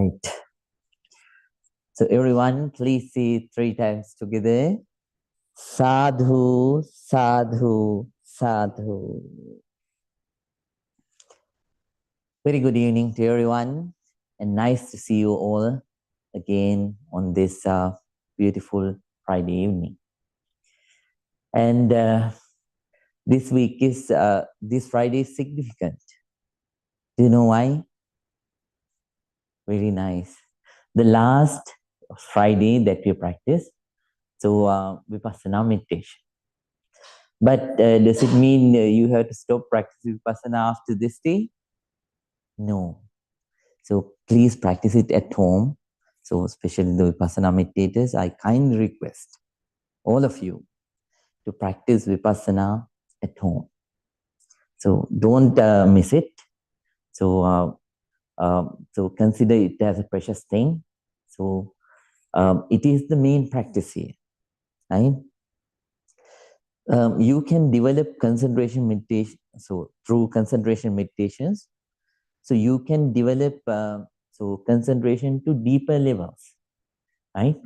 Right. So everyone, please say 3 times together. Sadhu, sadhu, sadhu. Very good evening to everyone, and nice to see you all again on this beautiful Friday evening. And this Friday is significant. Do you know why? Very nice. The last Friday that we practice, so Vipassana meditation. But does it mean you have to stop practicing Vipassana after this day? No. So please practice it at home. So especially the Vipassana meditators, I kindly request all of you to practice Vipassana at home. So don't miss it. So so consider it as a precious thing. So it is the main practice here, right? You can develop concentration meditation. So through concentration meditations, so you can develop concentration to deeper levels, right?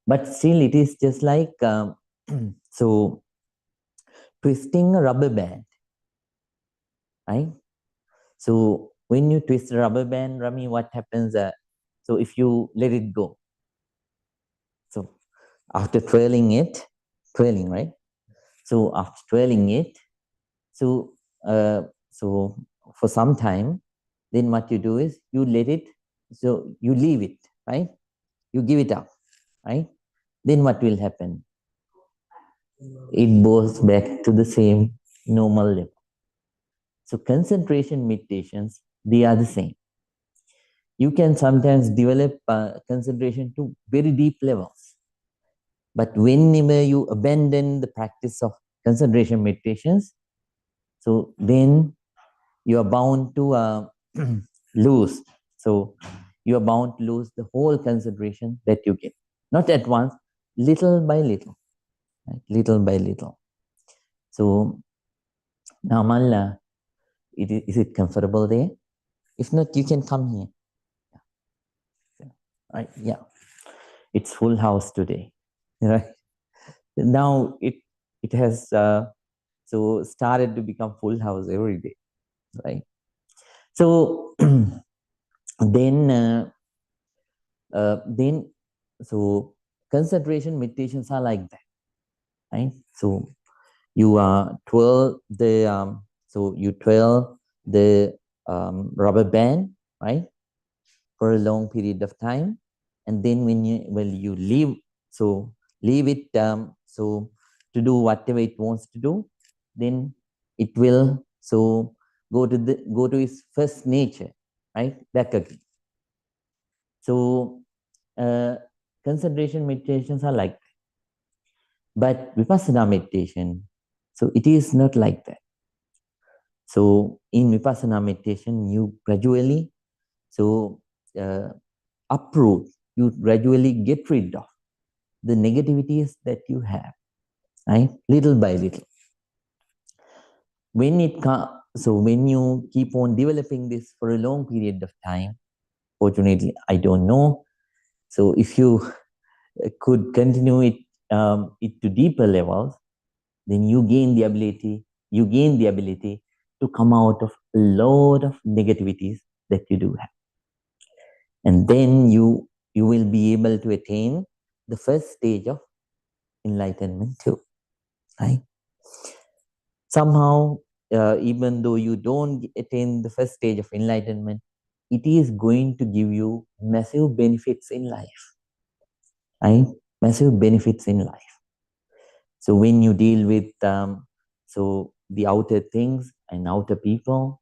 But still, it is just like so twisting a rubber band, right? So when you twist a rubber band, Rami, what happens? So if you let it go, so after twirling, right? So after twirling it, so so for some time, then what you do is you let it, so you leave it, right? You give it up, right? Then what will happen? It goes back to the same normal level. So concentration meditations, they are the same. You can sometimes develop concentration to very deep levels. But whenever you abandon the practice of concentration meditations, so then you are bound to lose. So you are bound to lose the whole concentration that you get. Not at once, little by little, right? Little by little. So now, Malla, is it comfortable there? If not, you can come here. Right? Yeah, it's full house today. Right? Now it has so started to become full house every day, right? So then so concentration meditations are like that, right? So you twirl the rubber band, right, for a long period of time, and then when you leave it so to do whatever it wants to do, then it will go to its first nature, right, back again. So concentration meditations are like that. But Vipassana meditation, so it is not like that. So in Vipassana meditation, you gradually uproot, you gradually get rid of the negativities that you have, right? Little by little. When you keep on developing this for a long period of time, fortunately, I don't know. So if you could continue it to deeper levels, then you gain the ability to come out of a lot of negativities that you do have. And then you will be able to attain the first stage of enlightenment too, right? Somehow, even though you don't attain the first stage of enlightenment, it is going to give you massive benefits in life, right? Massive benefits in life. So when you deal with the outer things and outer people,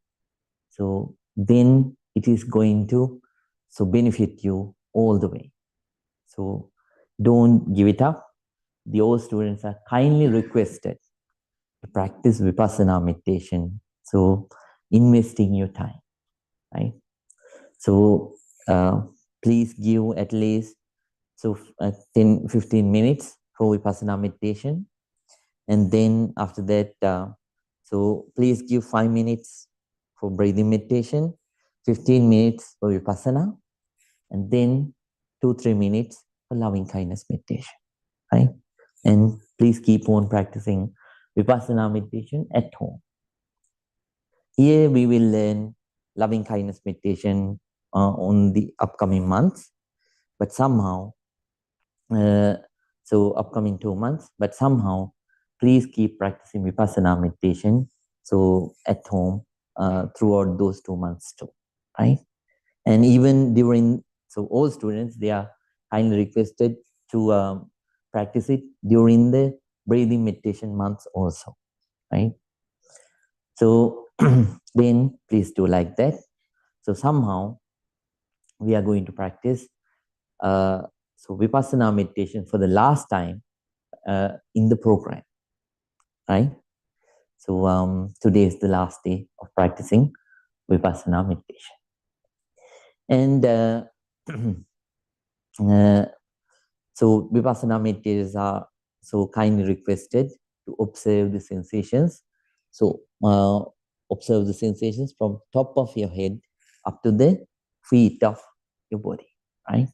so then it is going to benefit you all the way. So don't give it up. The old students are kindly requested to practice Vipassana meditation. So investing your time, right? So please give at least 10-15 minutes for Vipassana meditation. And then after that, so please give 5 minutes for breathing meditation, 15 minutes for Vipassana, and then 2-3 minutes for loving kindness meditation, right? And please keep on practicing Vipassana meditation at home. Here we will learn loving kindness meditation on the upcoming months, but somehow, so upcoming 2 months, but somehow, please keep practicing Vipassana meditation, so at home throughout those 2 months too, right? And even during, so all students, they are kindly requested to practice it during the breathing meditation months also, right? So then please do like that. So somehow we are going to practice so Vipassana meditation for the last time in the program, right? So today is the last day of practicing Vipassana meditation. And so Vipassana meditators are so kindly requested to observe the sensations. So observe the sensations from top of your head up to the feet of your body, right?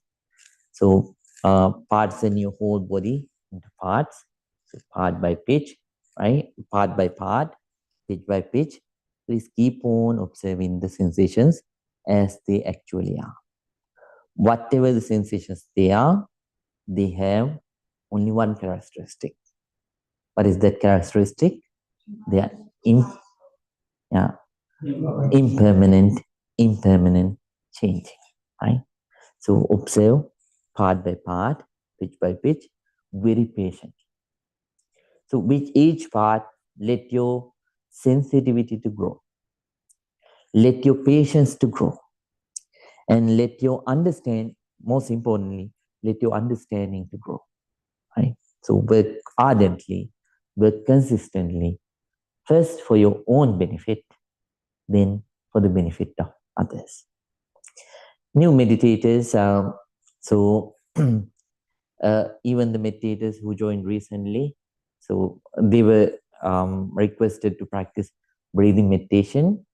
So parts in your whole body into parts, so part by pitch, right? Part by part, pitch by pitch. Please keep on observing the sensations as they actually are. Whatever the sensations they are, they have only one characteristic. What is that characteristic? They are impermanent, changing, right? So observe part by part, pitch by pitch, very patient. So with each part, let your sensitivity to grow. Let your patience to grow. And let your understand, most importantly, let your understanding to grow, right? So work ardently, work consistently, first for your own benefit, then for the benefit of others. New meditators, so even the meditators who joined recently, so they were requested to practice breathing meditation.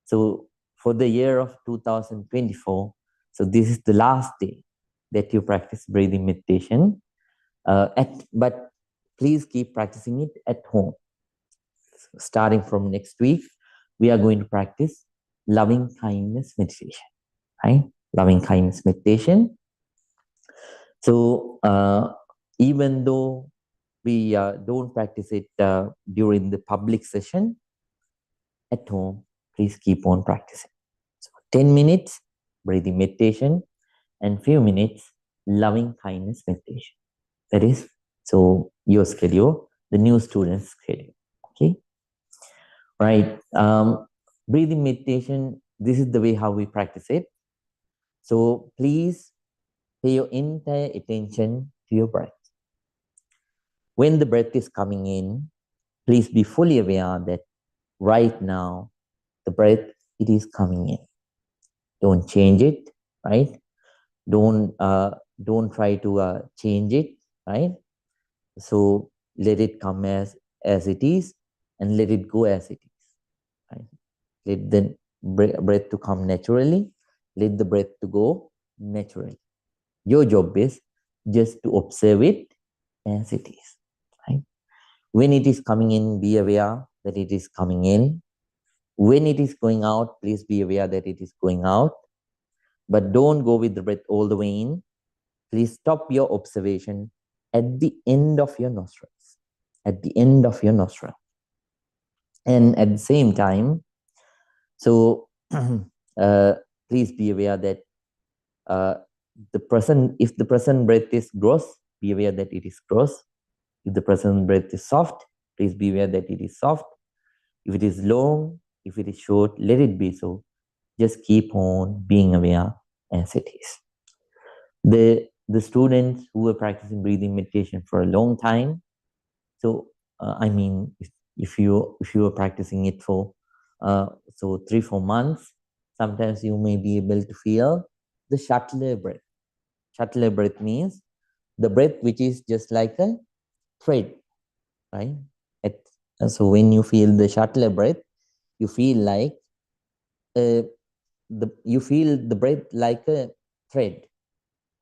So for the year of 2024, so this is the last day that you practice breathing meditation. But please keep practicing it at home. So starting from next week, we are going to practice loving kindness meditation, right? Loving kindness meditation. So even though we don't practice it during the public session, at home, please keep on practicing. So 10 minutes breathing meditation and few minutes loving kindness meditation. That is, so your schedule, the new student's schedule. Okay, right? Breathing meditation, this is the way how we practice it. So please pay your entire attention to your breath. When the breath is coming in, please be fully aware that right now, the breath, it is coming in. Don't change it, right? Don't try to change it, right? So let it come as it is, and let it go as it is, right? Let the breath to come naturally. Let the breath to go naturally. Your job is just to observe it as it is, right? When it is coming in, be aware that it is coming in. When it is going out, please be aware that it is going out. But don't go with the breath all the way in. Please stop your observation at the end of your nostrils. At the end of your nostril. And at the same time, so please be aware that if the present breath is gross, be aware that it is gross. If the present breath is soft, please be aware that it is soft. If it is long, if it is short, let it be so. Just keep on being aware as it is. The students who are practicing breathing meditation for a long time, so I mean, if you are practicing it for so 3-4 months, sometimes you may be able to feel the shuttler breath. Shuttler breath means the breath which is just like a thread, right? So when you feel the shuttler breath, you feel like you feel the breath like a thread,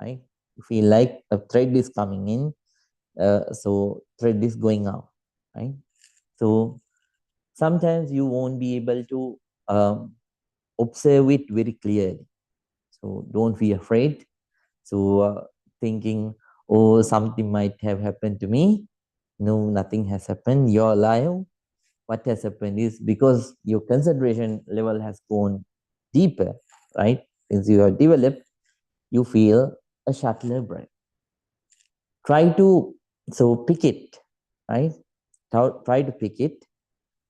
right? You feel like a thread is coming in, so thread is going out, right? So sometimes you won't be able to observe it very clearly. So don't be afraid. So thinking, oh, something might have happened to me. No, nothing has happened. You're alive. What has happened is because your concentration level has gone deeper, right? Since you have developed, you feel a subtler breath. Try to pick it, right? Try to pick it.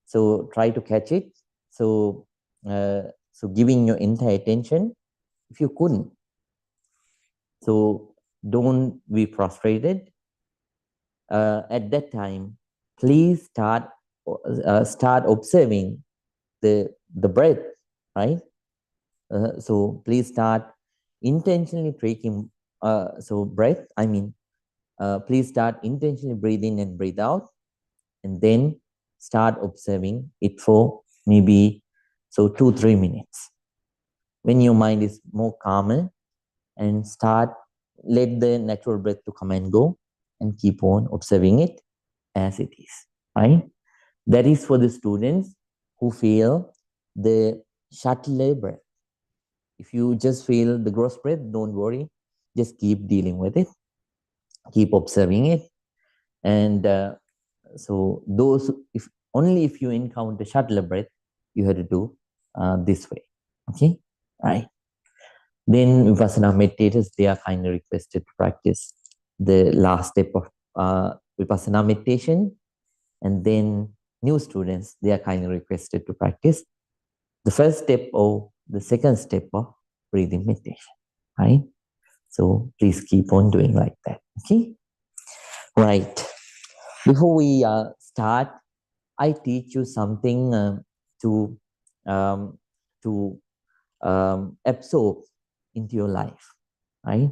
So try to catch it. So giving your entire attention. If you couldn't, so don't be frustrated. At that time, please start observing the breath, right? So please start intentionally taking breath. Please start intentionally breathing and breathe out, and then start observing it for maybe 2-3 minutes. When your mind is more calmer, and let the natural breath to come and go, and keep on observing it as it is, right? That is for the students who feel the subtler breath. If you just feel the gross breath, don't worry. Just keep dealing with it. Keep observing it. And if you encounter subtler breath, you have to do this way. Okay? Right. Then Vipassana meditators, they are kindly requested to practice the last step of Vipassana meditation. And then new students, they are kindly requested to practice the first step or the second step of breathing meditation, right? So please keep on doing like that, okay? Right. Before we start, I teach you something to um, to absorb into your life, right?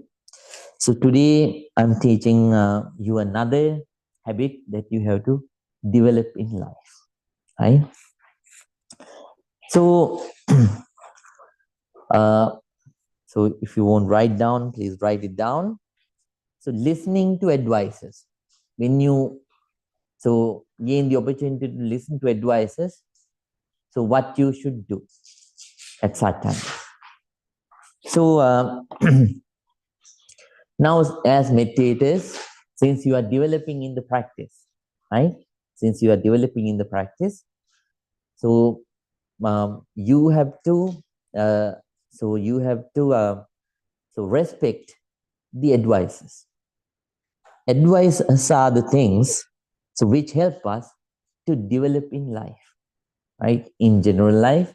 So today I'm teaching you another habit that you have to develop in life, right? So, if you won't write down, please write it down. So listening to advices. When you gain the opportunity to listen to advices, so what you should do at such time. So now as meditators, since you are developing in the practice, right? Since you are developing in the practice, so you have to respect the advices. Advices are the things which help us to develop in life, right? In general life,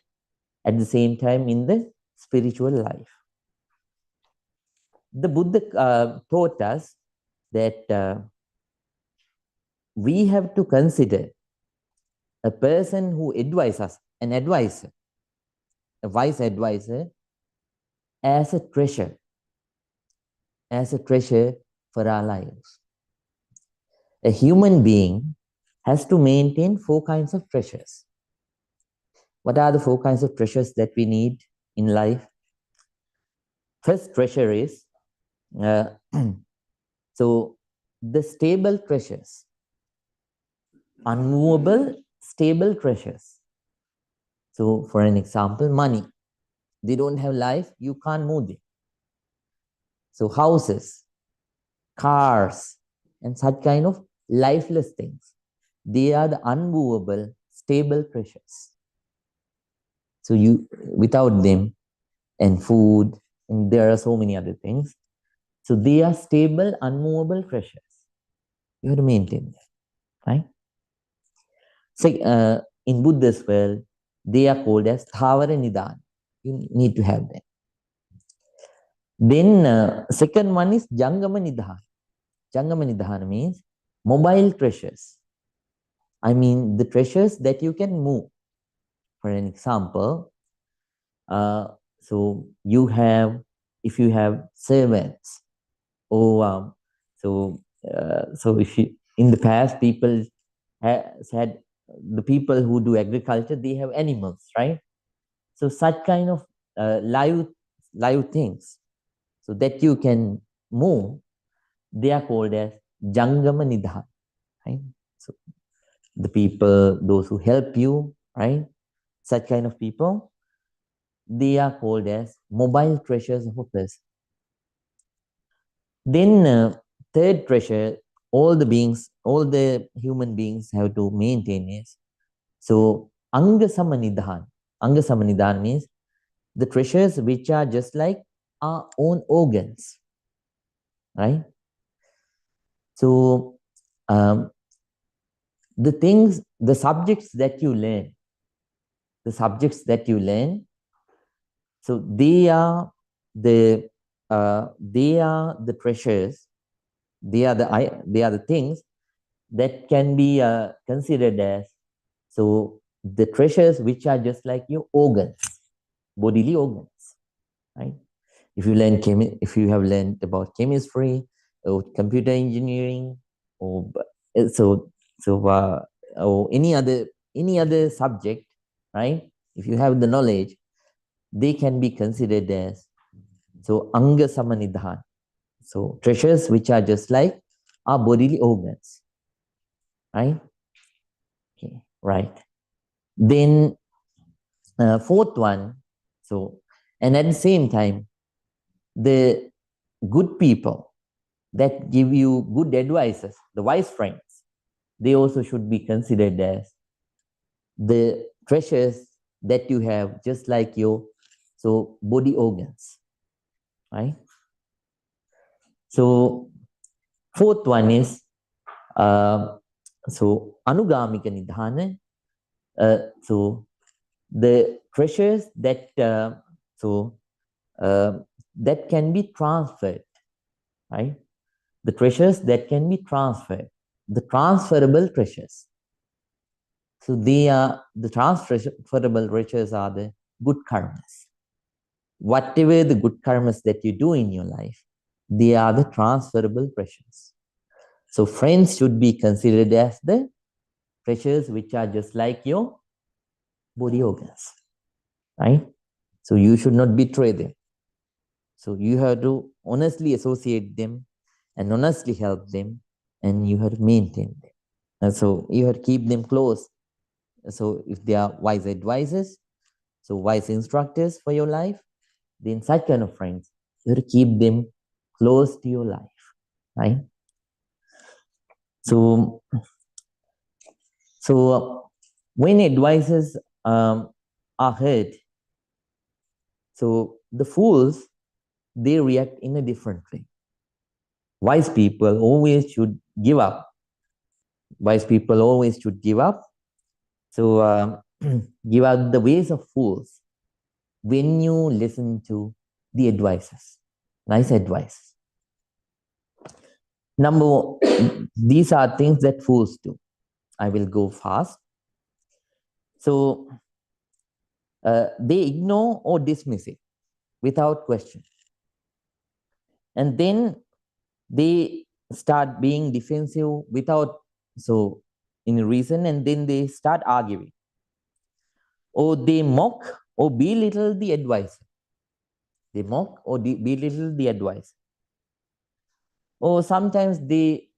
at the same time in the spiritual life. The Buddha taught us that we have to consider a person who advises us, an advisor, a wise advisor, as a treasure for our lives. A human being has to maintain 4 kinds of treasures. What are the 4 kinds of treasures that we need in life? First treasure is the stable treasures, unmovable, stable treasures. So, for an example, money. They don't have life, you can't move them. So, houses, cars, and such kind of lifeless things, they are the unmovable, stable treasures. So, without them, and food, and there are so many other things. So, they are stable, unmovable treasures. You have to maintain that, right? So, in Buddha's world, they are called as Thavara Nidana. You need to have them. Then, second one is Jangama Nidhana. Jangama Nidhana means mobile treasures. I mean, the treasures that you can move. For an example, if you have servants, or if you, in the past, people had the people who do agriculture, they have animals, right? So such kind of live things. so that you can move, they are called as Jangama Nidhan, right? So the people, those who help you, right? Such kind of people, they are called as mobile treasures of a person. Then third treasure, all the human beings have to maintain is, so Anga Samanidhan. Anga Samanidhan means the treasures which are just like our own organs, right? So the subjects that you learn, so they are the treasures. They are the things that can be considered as, so the treasures which are just like your organs, bodily organs, right? If you have learned about chemistry or computer engineering, or so so or any other subject, right? If you have the knowledge, they can be considered as, so anga samanidhan, so treasures which are just like our bodily organs, right? Okay, right. Then fourth one, so, and at the same time, the good people that give you good advices, the wise friends, they also should be considered as the treasures that you have, just like your, so body organs, right? So fourth one is so anugamika nidhana. So the treasures that so that can be transferred, right? The treasures that can be transferred, the transferable treasures. So they are the transferable treasures are the good karmas. Whatever the good karmas that you do in your life, they are the transferable treasures. So friends should be considered as the treasures which are just like your body organs, right? So you should not betray them. So you have to honestly associate them and honestly help them, and you have to maintain them. And so you have to keep them close. So if they are wise advisors, so wise instructors for your life, then such kind of friends, you have to keep them close to your life, right? So, when advisors are heard, so the fools, they react in a different way. Wise people always should give up. Wise people always should give up. So give up the ways of fools when you listen to the advices, nice advice. These are things that fools do. I will go fast. So they ignore or dismiss it without question. And then they start being defensive without so any reason, and then they start arguing. Or they mock or belittle the advisor. They mock or belittle the advice. Or sometimes they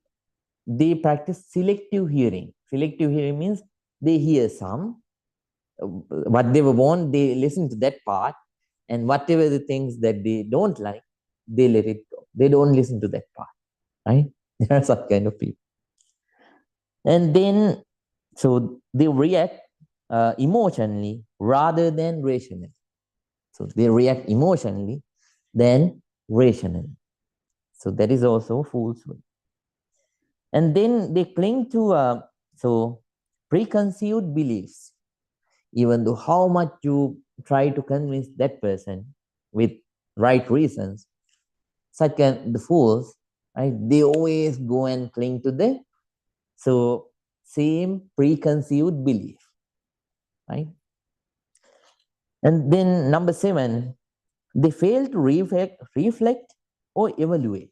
practice selective hearing. Selective hearing means they hear some, what they want, they listen to that part, and whatever the things that they don't like, they let it go. They don't listen to that part, right? There are such kind of people. And then, so they react emotionally rather than rationally. So they react emotionally than rationally. So that is also falsehood. And then they cling to so preconceived beliefs, even though how much you try to convince that person with right reasons. Such the fools, right? They always go and cling to the so same preconceived belief, right? And then number 7, they fail to reflect or evaluate.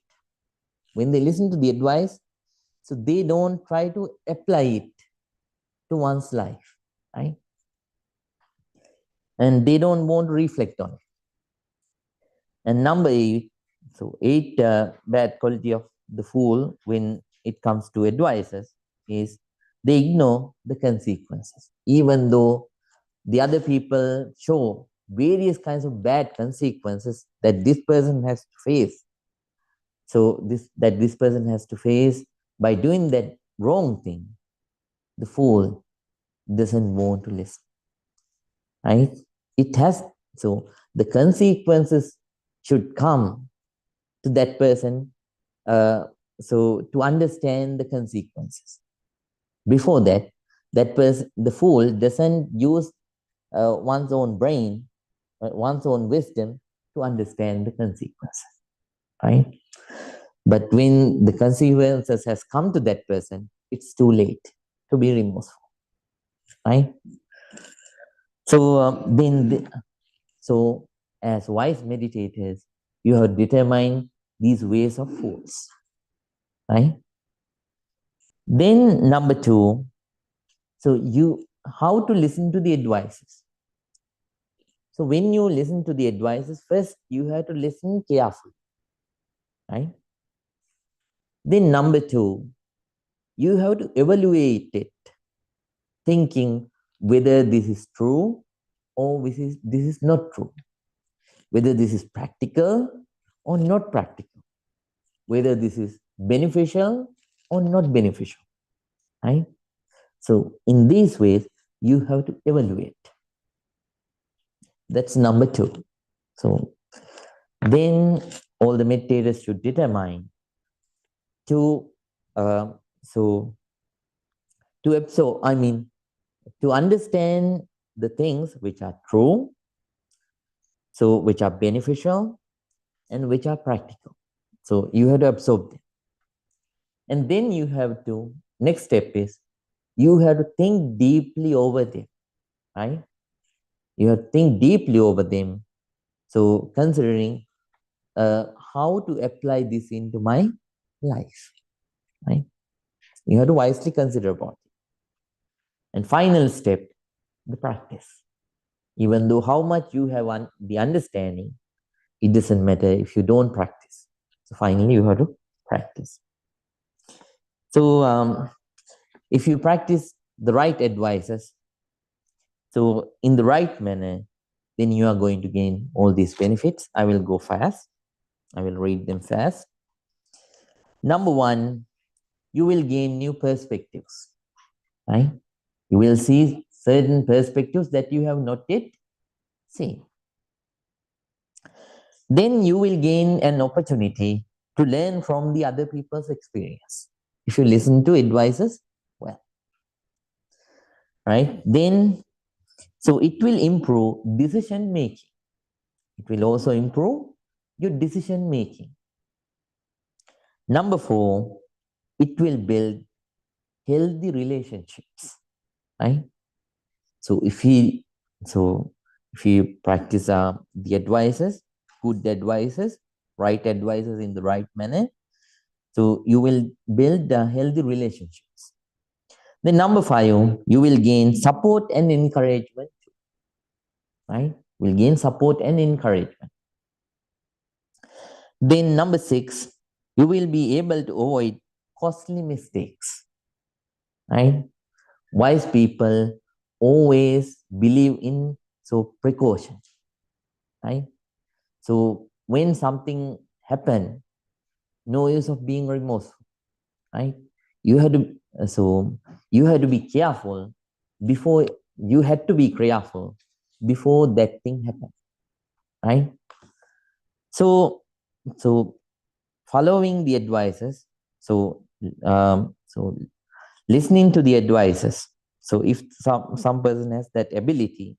When they listen to the advice, so they don't try to apply it to one's life, right? And they don't want to reflect on it. And number 8, So eight bad quality of the fool when it comes to advisors is they ignore the consequences, even though the other people show various kinds of bad consequences that this person has to face. So this person has to face by doing that wrong thing. The fool doesn't want to listen, right? It has so the consequences should come to that person. So to understand the consequences. Before that, that person, the fool, doesn't use one's own brain, one's own wisdom to understand the consequences, right? But when the consequences has come to that person, it's too late to be remorseful, right? So so as wise meditators, you have determined these ways of fools, right? Then number two, so you how to listen to the advices. So when you listen to the advices, first you have to listen carefully, right? Then number two, you have to evaluate it, thinking whether this is true or this is not true, whether this is practical or not practical, whether this is beneficial or not beneficial, right? So in these ways, you have to evaluate. That's number two. So then all the meditators should determine to uh, so to understand the things which are true, so which are beneficial and which are practical. So you have to absorb them. And then you have to, next step is, you have to think deeply over them, right? You have to think deeply over them. So considering how to apply this into my life, right? You have to wisely consider about it. And final step, the practice. Even though how much you have the understanding, it doesn't matter if you don't practice. So finally, you have to practice. So if you practice the right advices, so in the right manner, then you are going to gain all these benefits. I will go fast. I will read them fast. Number one, you will gain new perspectives, right? You will see certain perspectives that you have not yet seen. Then you will gain an opportunity to learn from the other people's experience. If you listen to advices, well, right? Then, so it will improve decision making. It will also improve your decision making. Number four, it will build healthy relationships, right? So if you practice the advices, good advices, right advices in the right manner, so you will build healthy relationships. Then number five, you will gain support and encouragement, right? Will gain support and encouragement. Then number six, you will be able to avoid costly mistakes, right? Wise people always believe in precaution, right? So when something happen, no use of being remorseful, right? You had to you had to be careful before you had to be careful before that thing happened, right? So so following the advices, so listening to the advices. So if some person has that ability,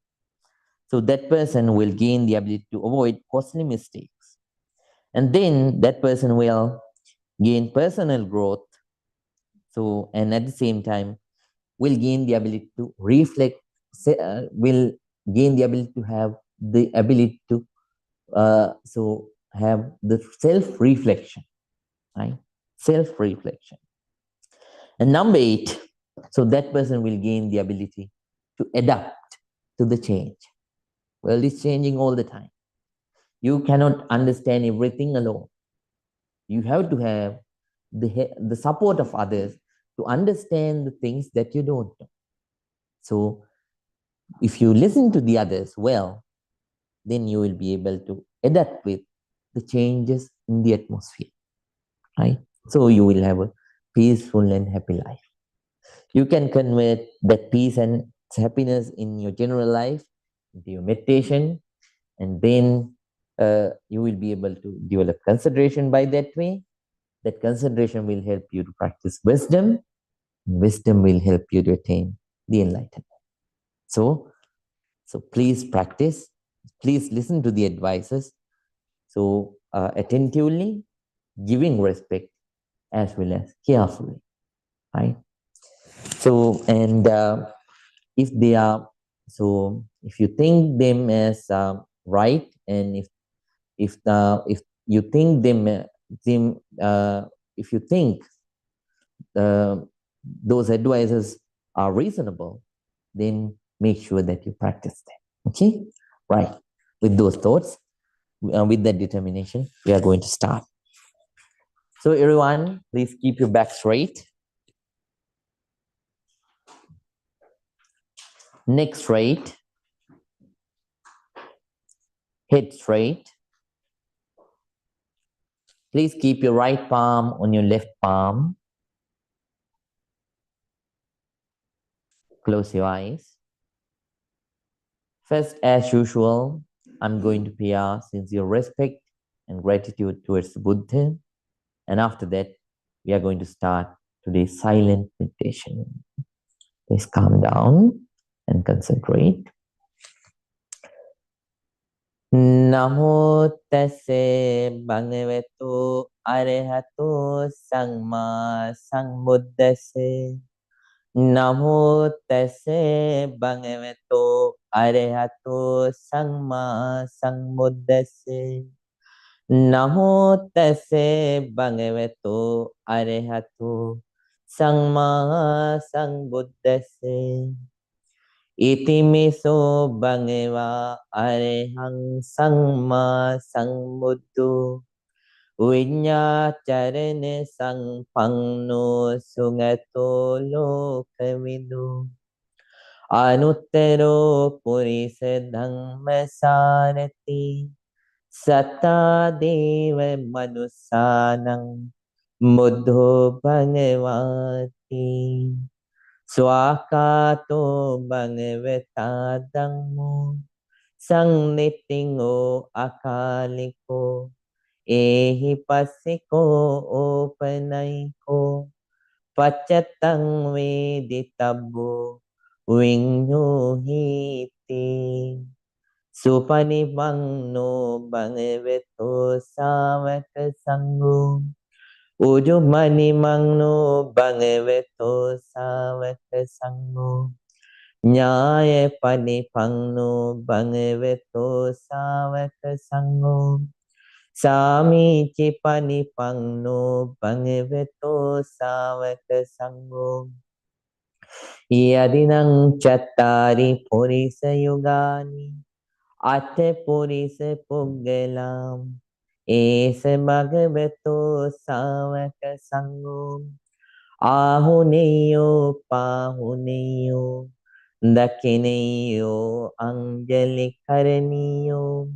so that person will gain the ability to avoid costly mistakes, and then that person will gain personal growth. So and at the same time will gain the ability to reflect, will gain the ability to have the ability to have the self-reflection, right? Self-reflection. And number eight, so that person will gain the ability to adapt to the change. World is changing all the time. You cannot understand everything alone. You have to have the support of others to understand the things that you don't know. So if you listen to the others well, then you will be able to adapt with the changes in the atmosphere, right? So you will have a peaceful and happy life. You can convert that peace and happiness in your general life into your meditation, and then you will be able to develop concentration by that way. That concentration will help you to practice wisdom. Wisdom will help you to attain the enlightenment. So, so please practice. Please listen to the advices. So attentively, giving respect as well as carefully, right? So and if they are so, if you think them as right, and if you think them if you think uh, those advices are reasonable, then make sure that you practice them. Okay, right? With those thoughts, with that determination, we are going to start. So everyone, please keep your back straight, neck straight, head straight. Please keep your right palm on your left palm. Close your eyes. First, as usual, I'm going to pay our sincere respect and gratitude towards the Buddha. And after that, we are going to start today's silent meditation. Please calm down and concentrate. Namo tase bhagavato arahato samma sambuddhase. Namo tase bhagavato arahato samma sambuddhase. Namo tase bhagavato arahato samma sambuddhase. Itimiso bhagava arahang samma sambuddho. Vinyacharane sampanno sugato lokavidu. Anuttaro purisa dhamma sarati. Sata deva manusanang buddho bhagavati. Swakato bhagavata dhammo sangnitingo akaliko. Ehi passiko opanaiko pachatang veditabbo vinyuhiti. Supanipanno bhagavato savaka sangho. Ujumanimangno bhagavato savaka sangho. Nyaya panipangno bhagavato savaka sangho. Samici panipangno bhagavato savaka sangho. Yadinang chattari purisa yugani ate purisa puggalam. Esa bhagavato savaka sangho. Ahuneyo pahuneyo dakineyo anjali karaniyo.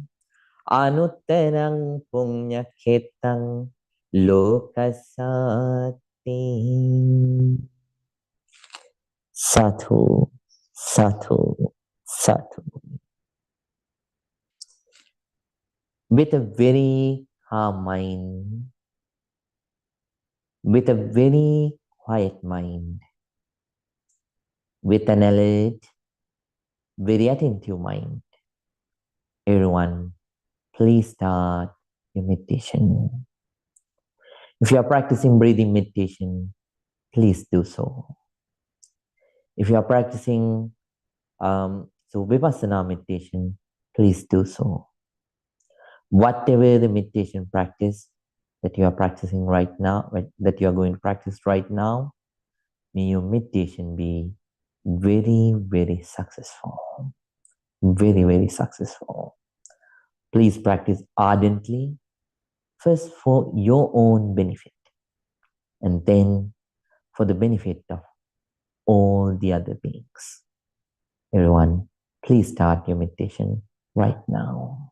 Anuttarang punyakhetang lokasati. Sadhu, sadhu, sadhu. With a very calm mind, with a very quiet mind, with an alert, very attentive mind, everyone, please start your meditation. If you are practicing breathing meditation, please do so. If you are practicing Vipassana meditation, please do so. Whatever the meditation practice that you are practicing right now, that you are going to practice right now, may your meditation be very, very successful. Very, very successful. Please practice ardently First, for your own benefit, and then for the benefit of all the other beings. Everyone, please start your meditation right now.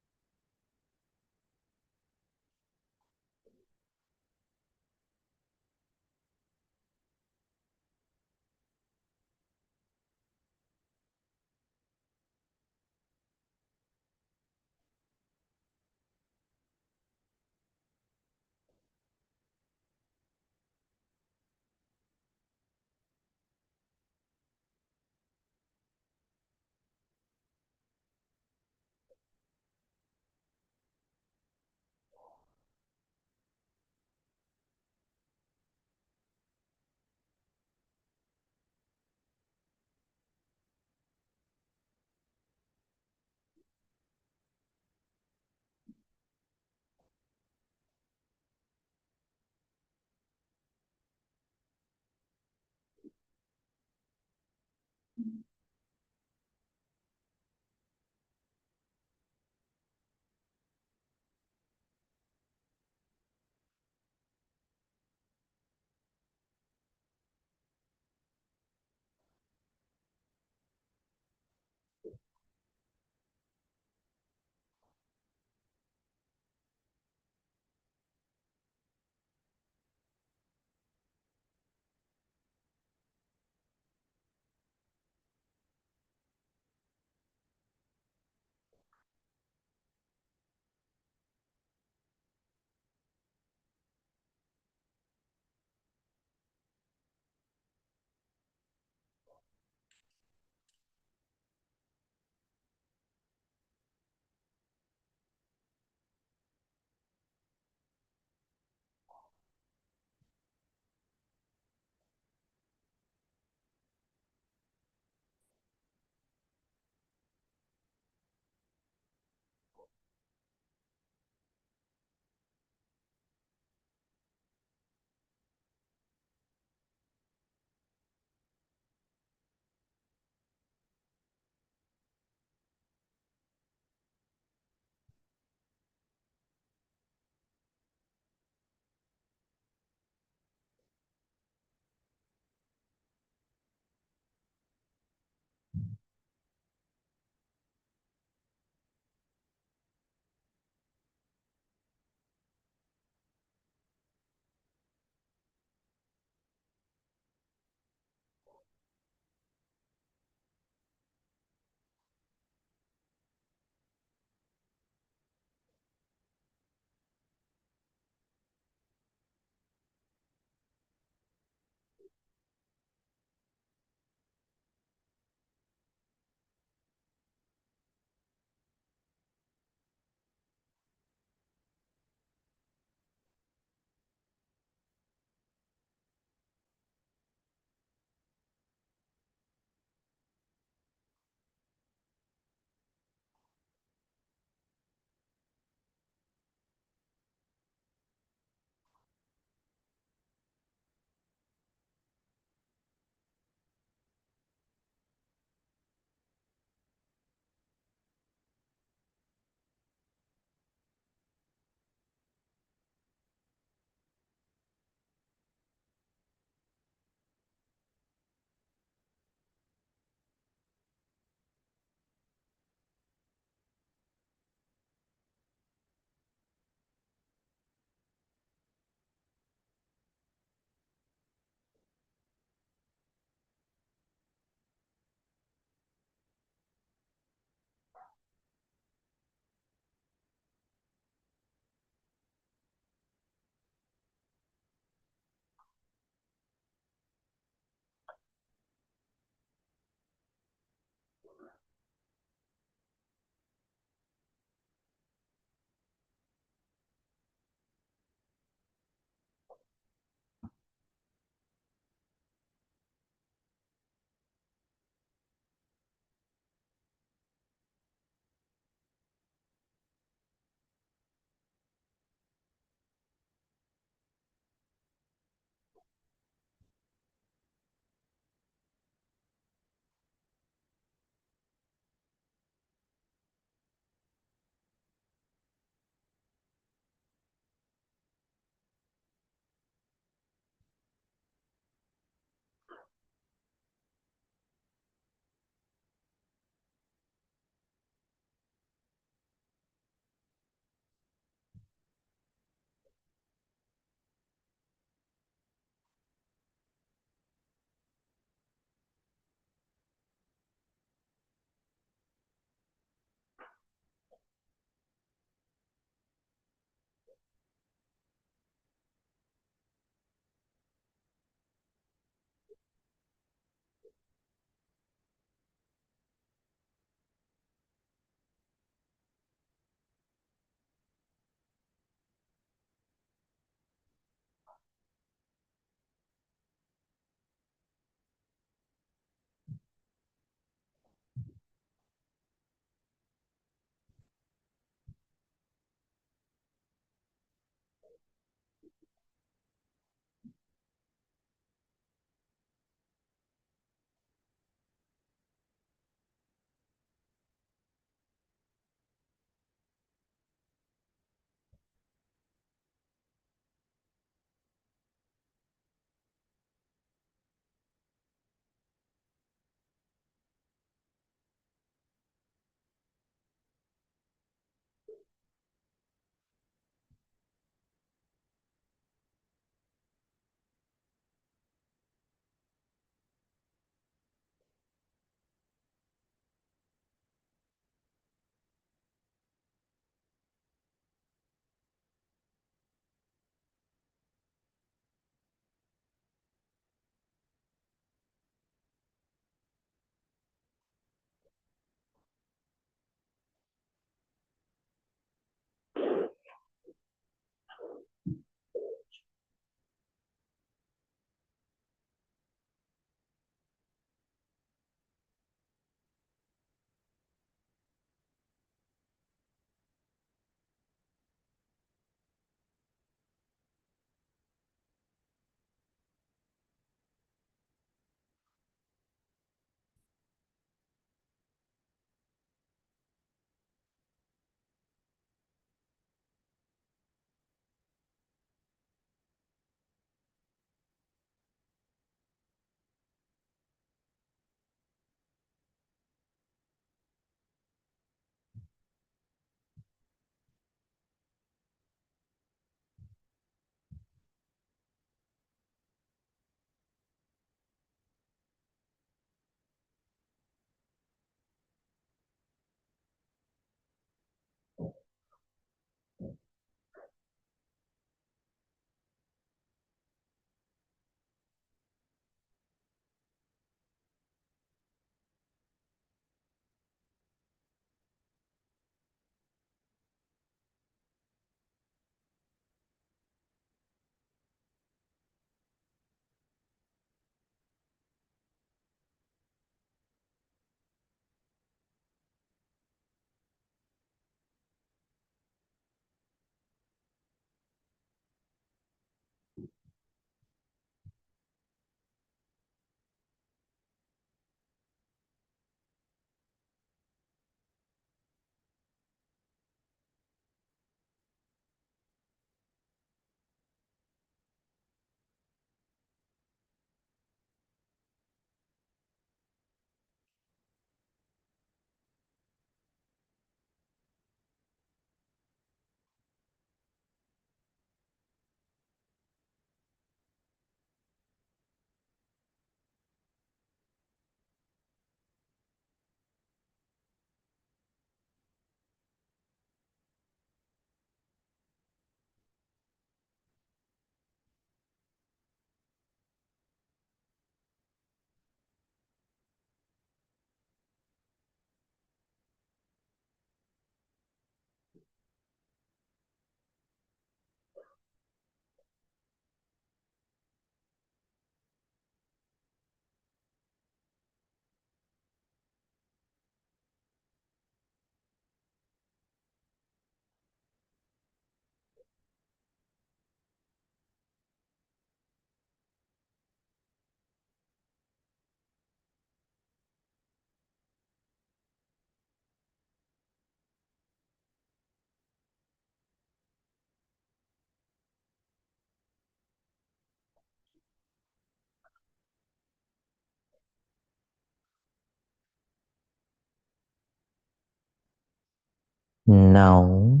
Now,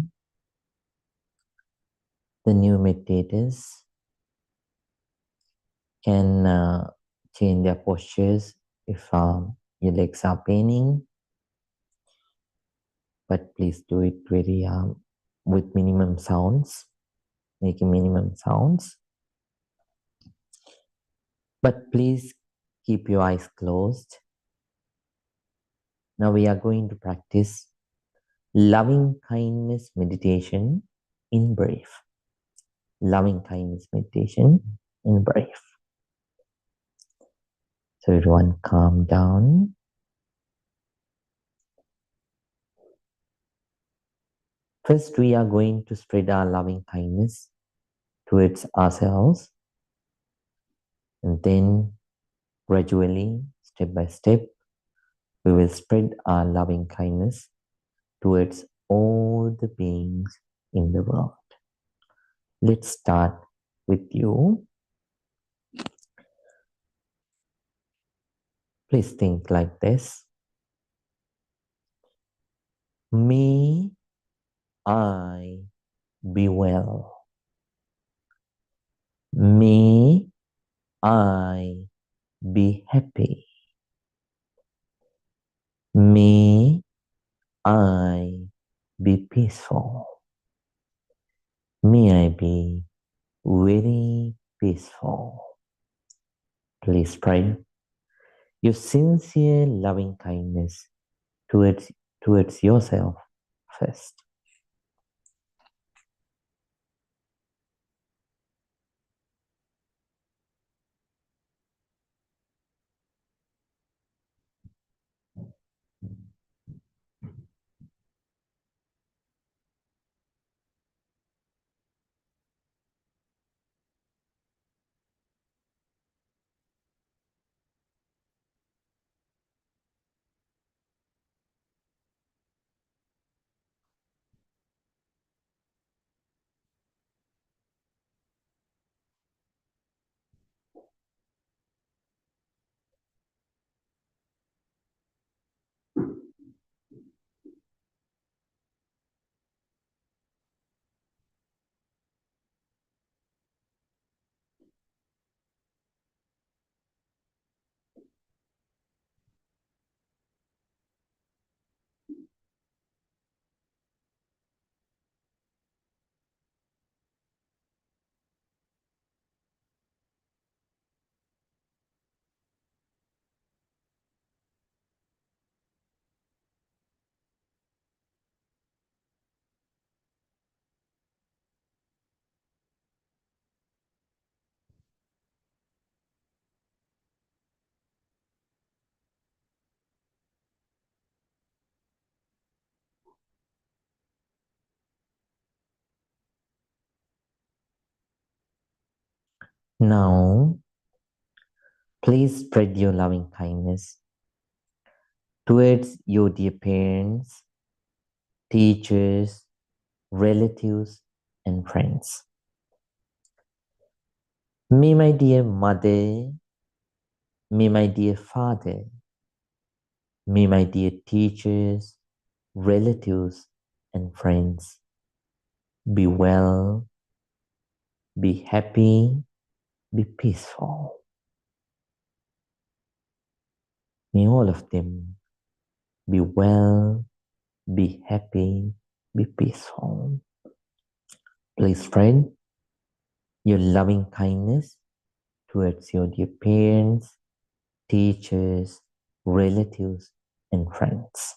the new meditators can change their postures if your legs are paining, but please do it very with minimum sounds, making minimum sounds. But please keep your eyes closed. Now we are going to practice loving kindness meditation in brief. Loving kindness meditation in brief. So everyone calm down. First, we are going to spread our loving kindness towards ourselves, and then gradually, step by step, we will spread our loving kindness towards all the beings in the world. Let's start with you. Please think like this. May I be well. May I be happy. May I be peaceful. May I be very peaceful. Please spread your sincere loving kindness towards yourself first. Now, please spread your loving kindness towards your dear parents, teachers, relatives, and friends. May my dear mother, may my dear father, may my dear teachers, relatives, and friends be well, be happy, be peaceful. May all of them be well, be happy, be peaceful. Please spread your loving kindness towards your dear parents, teachers, relatives, and friends.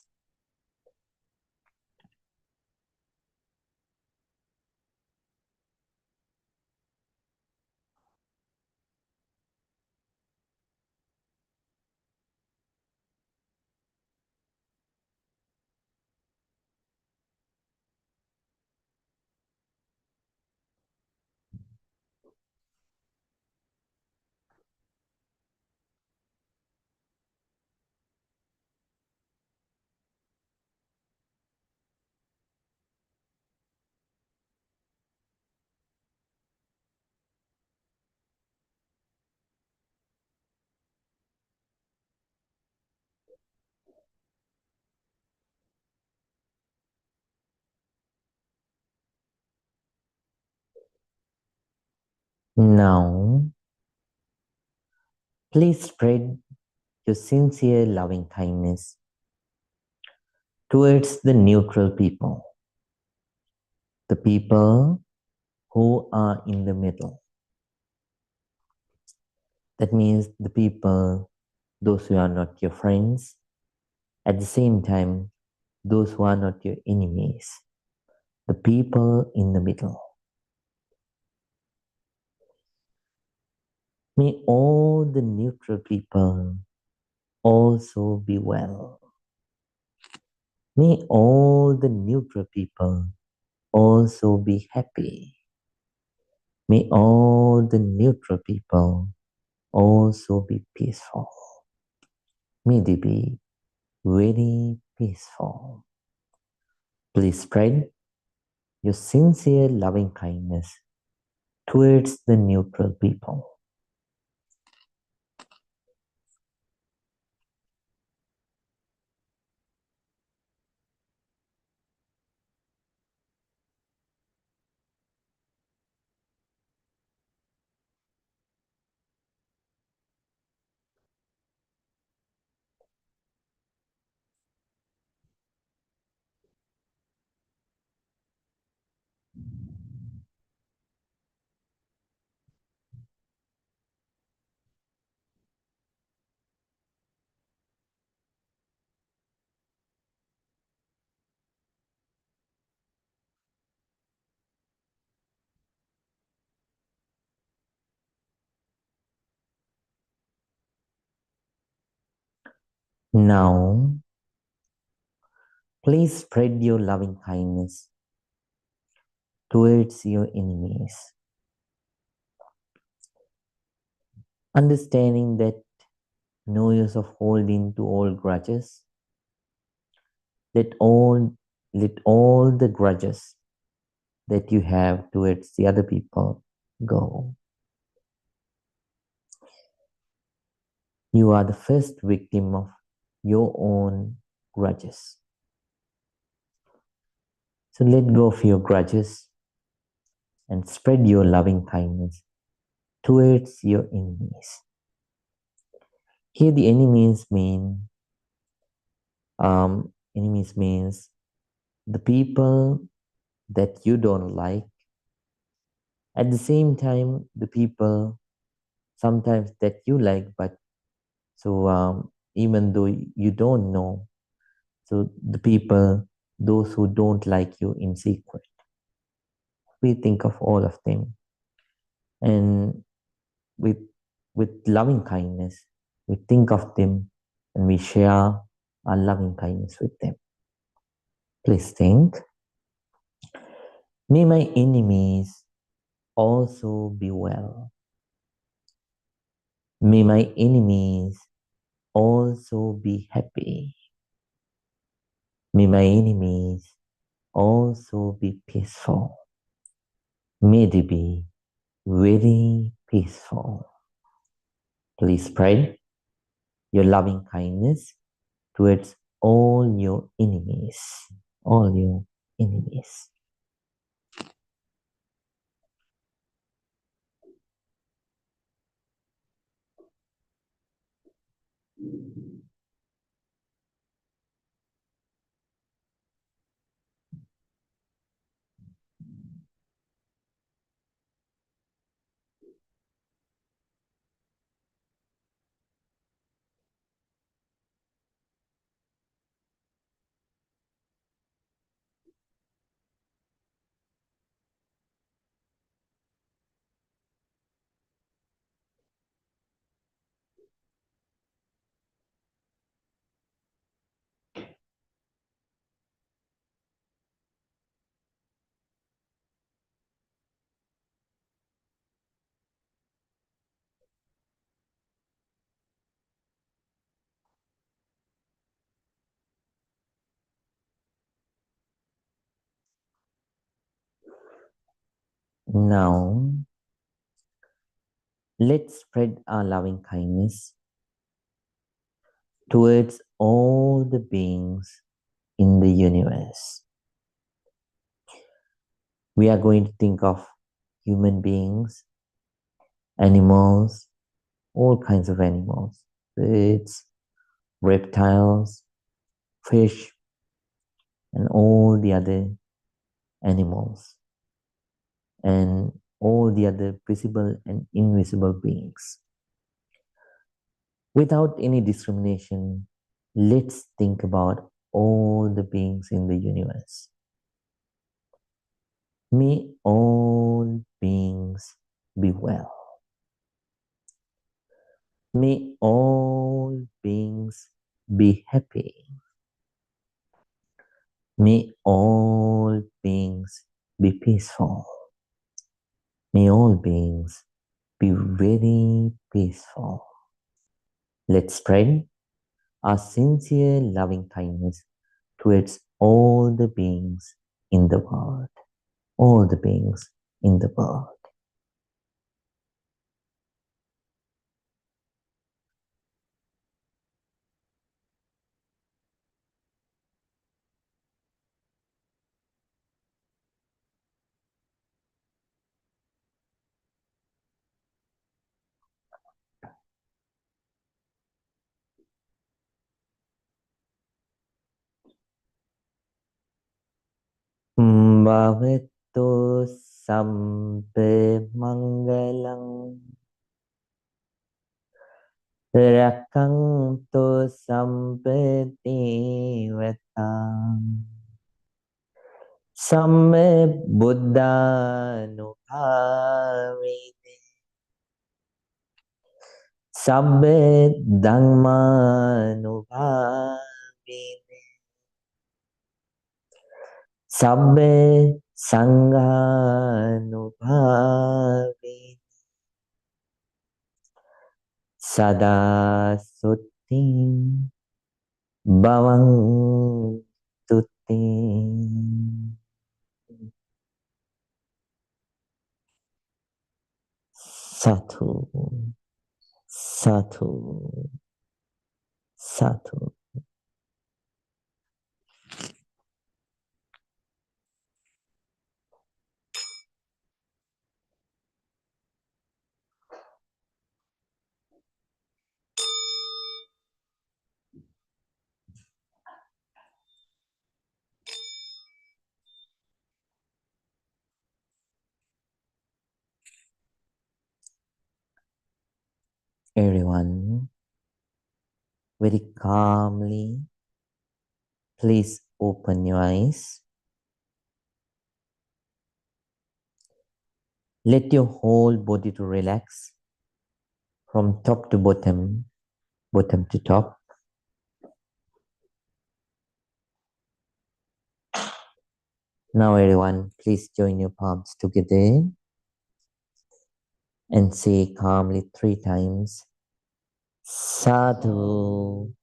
Now, please spread your sincere loving kindness towards the neutral people, the people who are in the middle. That means the people, those who are not your friends, at the same time, those who are not your enemies, the people in the middle. May all the neutral people also be well. May all the neutral people also be happy. May all the neutral people also be peaceful. May they be very peaceful. Please spread your sincere loving kindness towards the neutral people. Now, please spread your loving kindness towards your enemies, understanding that no use of holding to old grudges. Let all, let all the grudges that you have towards the other people go. You are the first victim of your own grudges. So let go of your grudges and spread your loving kindness towards your enemies. Here the enemies means the people that you don't like. At the same time, the people sometimes that you like, but even though you don't know, so the people, those who don't like you in secret, we think of all of them, and with with loving kindness, we think of them, and we share our loving kindness with them. Please think. May my enemies also be well. May my enemies also be happy. May my enemies also be peaceful. May they be very peaceful. Please spread your loving kindness towards all your enemies. All your enemies. Now, let's spread our loving kindness towards all the beings in the universe. We are going to think of human beings, animals, all kinds of animals, birds, reptiles, fish, and all the other animals, and all the other visible and invisible beings. Without any discrimination, let's think about all the beings in the universe. May all beings be well. May all beings be happy. May all beings be peaceful. May all beings be very peaceful. Let's spread our sincere loving kindness towards all the beings in the world. All the beings in the world. Bhavattu Sampe Mangalam Rakantu Sampe Devatam Samme Buddhanubhavine Sabbe Dhammanubhavine Sabbe Sanghanubhavine Sada Sutim Bhavang Tutim Satu Satu Satu. Everyone, very calmly, please open your eyes. Let your whole body to relax from top to bottom, bottom to top. Now everyone, please join your palms together and say calmly 3 times, Sadhu,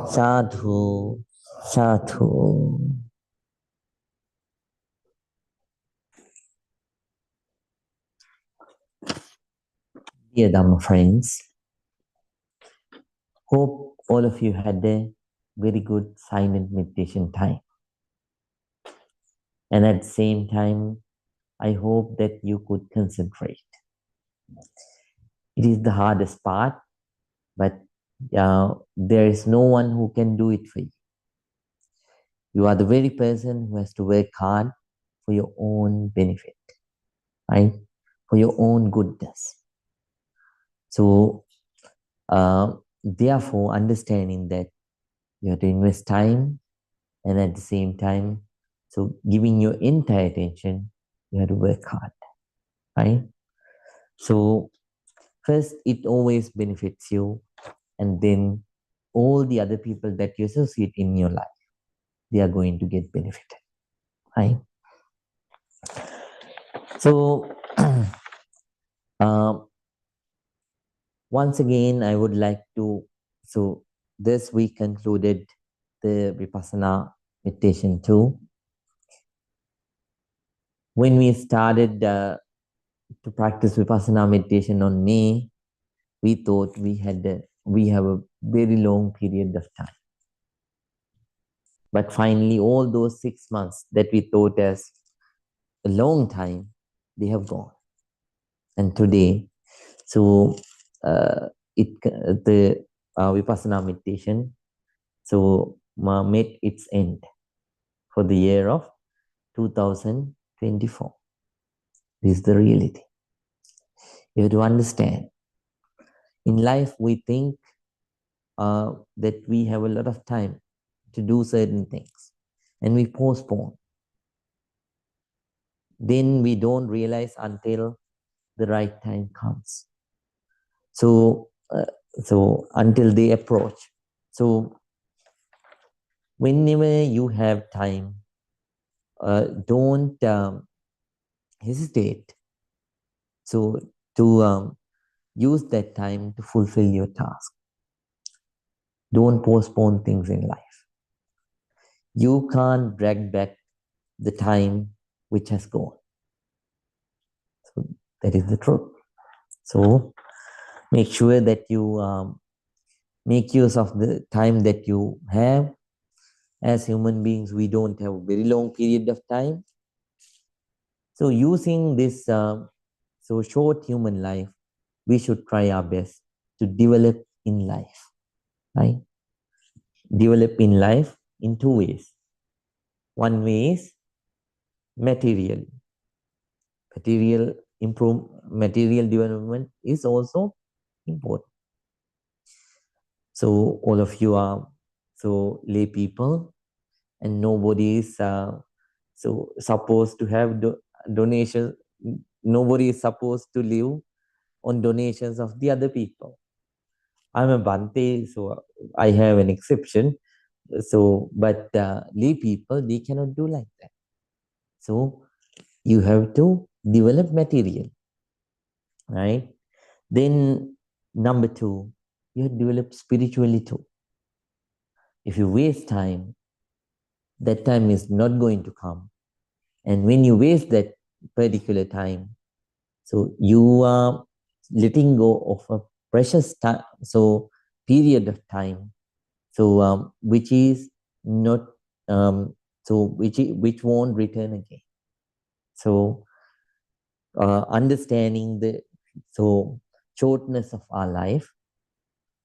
Sadhu, Sadhu. Dear Dhamma friends, hope all of you had a very good silent meditation time. And at the same time, I hope that you could concentrate. It is the hardest part, but there is no one who can do it for you. You are the very person who has to work hard for your own benefit, right? For your own goodness. So, therefore, understanding that you have to invest time and at the same time, so giving your entire attention, you have to work hard, right? So, first, it always benefits you, and then all the other people that you associate in your life, they are going to get benefited, right? So, once again, I would like to, so this we concluded the Vipassana meditation too. When we started to practice Vipassana meditation on May, we thought we have a very long period of time. But finally, all those 6 months that we thought as a long time, they have gone. And today, So the Vipassana meditation made its end for the year of 2024. This is the reality. You have to understand. In life, we think that we have a lot of time to do certain things, and we postpone. Then we don't realize until the right time comes. So until they approach. So whenever you have time, don't hesitate. So to use that time to fulfill your task. Don't postpone things in life. You can't drag back the time which has gone. So that is the truth. So make sure that you make use of the time that you have. As human beings, we don't have a very long period of time. So using this so short human life, we should try our best to develop in life, right? Develop in life in two ways. One way is material. Material development is also important. So all of you are lay people, and nobody is supposed to have donations. Nobody is supposed to live on donations of the other people. I'm a Bhante, so I have an exception. So, but lay people, they cannot do like that. So you have to develop material, right? Then number two, you have to develop spiritually too. If you waste time, that time is not going to come. And when you waste that particular time, so you are letting go of a precious time, so period of time, so which is not, which won't return again. So understanding the shortness of our life,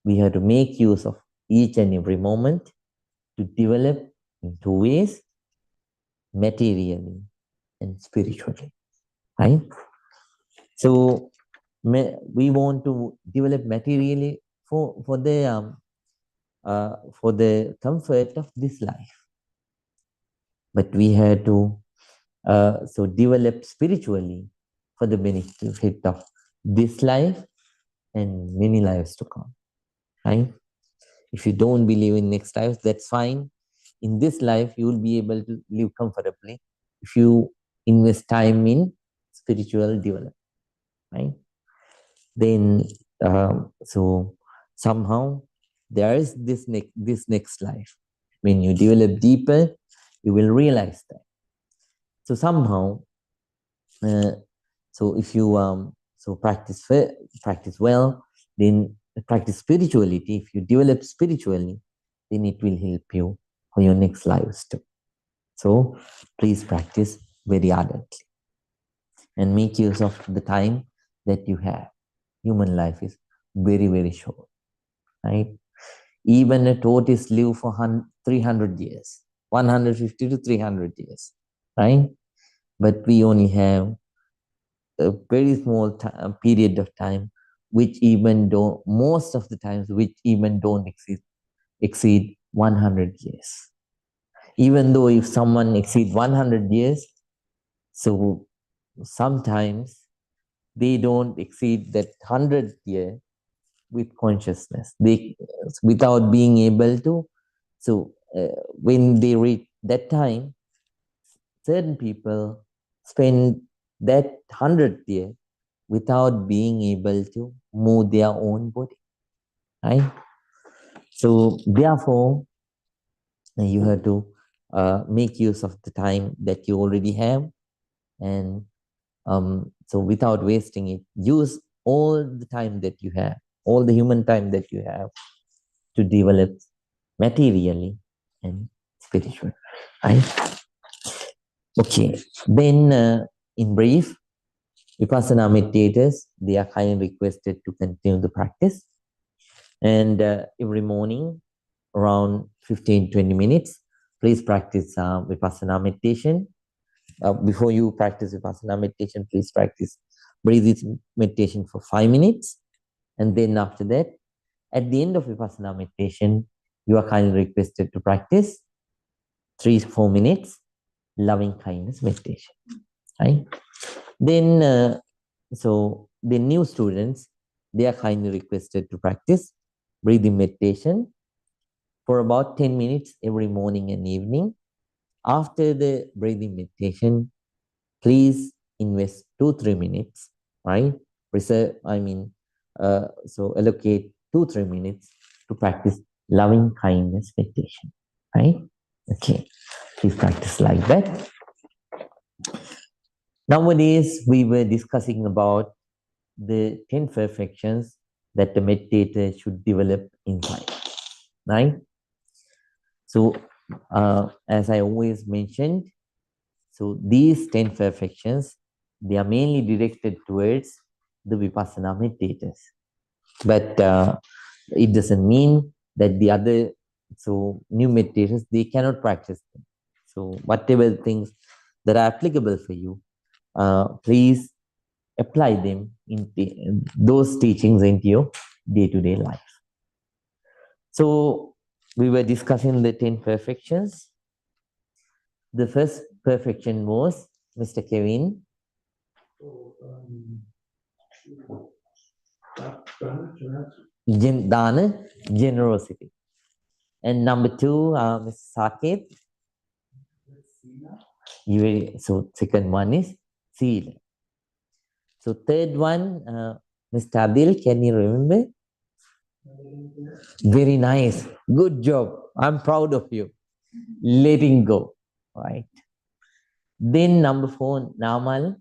we have to make use of each and every moment to develop in two ways, materially and spiritually, right? So we want to develop materially for the comfort of this life, but we have to develop spiritually for the benefit of this life and many lives to come, right? If you don't believe in next lives, that's fine. In this life, you will be able to live comfortably if you invest time in spiritual development, right? Then somehow there is this next life. When you develop deeper, you will realize that. So somehow, so if you practice well, then practice spirituality. If you develop spiritually, then it will help you for your next lives too. So please practice very ardently and make use of the time that you have. Human life is very, very short, right? Even a tortoise live for 300 years, 150 to 300 years, right? But we only have a very small period of time, which even don't, most of the times, which even don't exceed 100 years. Even though if someone exceed 100 years, so sometimes they don't exceed that 100th year with consciousness. They, without being able to, when they reach that time, certain people spend that 100th year without being able to move their own body, right? So therefore, you have to make use of the time that you already have, and so without wasting it, use all the time that you have, all the human time that you have to develop materially and spiritually, right? Okay, then in brief, Vipassana meditators, they are kindly requested to continue the practice. And every morning, around 15-20 minutes, please practice Vipassana meditation. Before you practice Vipassana meditation, please practice breathing meditation for 5 minutes. And then after that, at the end of Vipassana meditation, you are kindly requested to practice 3-4 minutes loving kindness meditation. Right? Then, so the new students, they are kindly requested to practice breathing meditation for about 10 minutes every morning and evening. After the breathing meditation, please invest 2-3 minutes, right? Reserve, so allocate 2-3 minutes to practice loving kindness meditation, right? Okay, please practice like that. Nowadays, we were discussing about the 10 perfections that the meditator should develop inside, right? So, as I always mentioned, so these 10 perfections, they are mainly directed towards the Vipassana meditators. But it doesn't mean that the other, so new meditators, they cannot practice them. So whatever things that are applicable for you, please apply them in those teachings into your day-to-day life. So we were discussing the 10 perfections. The first perfection was, Mr. Kevin, Dana, generosity. And number 2, Mr. Saket, so second one is Sila. So third one, Mr. Adil, can you remember? Very nice. Good job. I'm proud of you. Letting go. Right. Then number 4, Namal.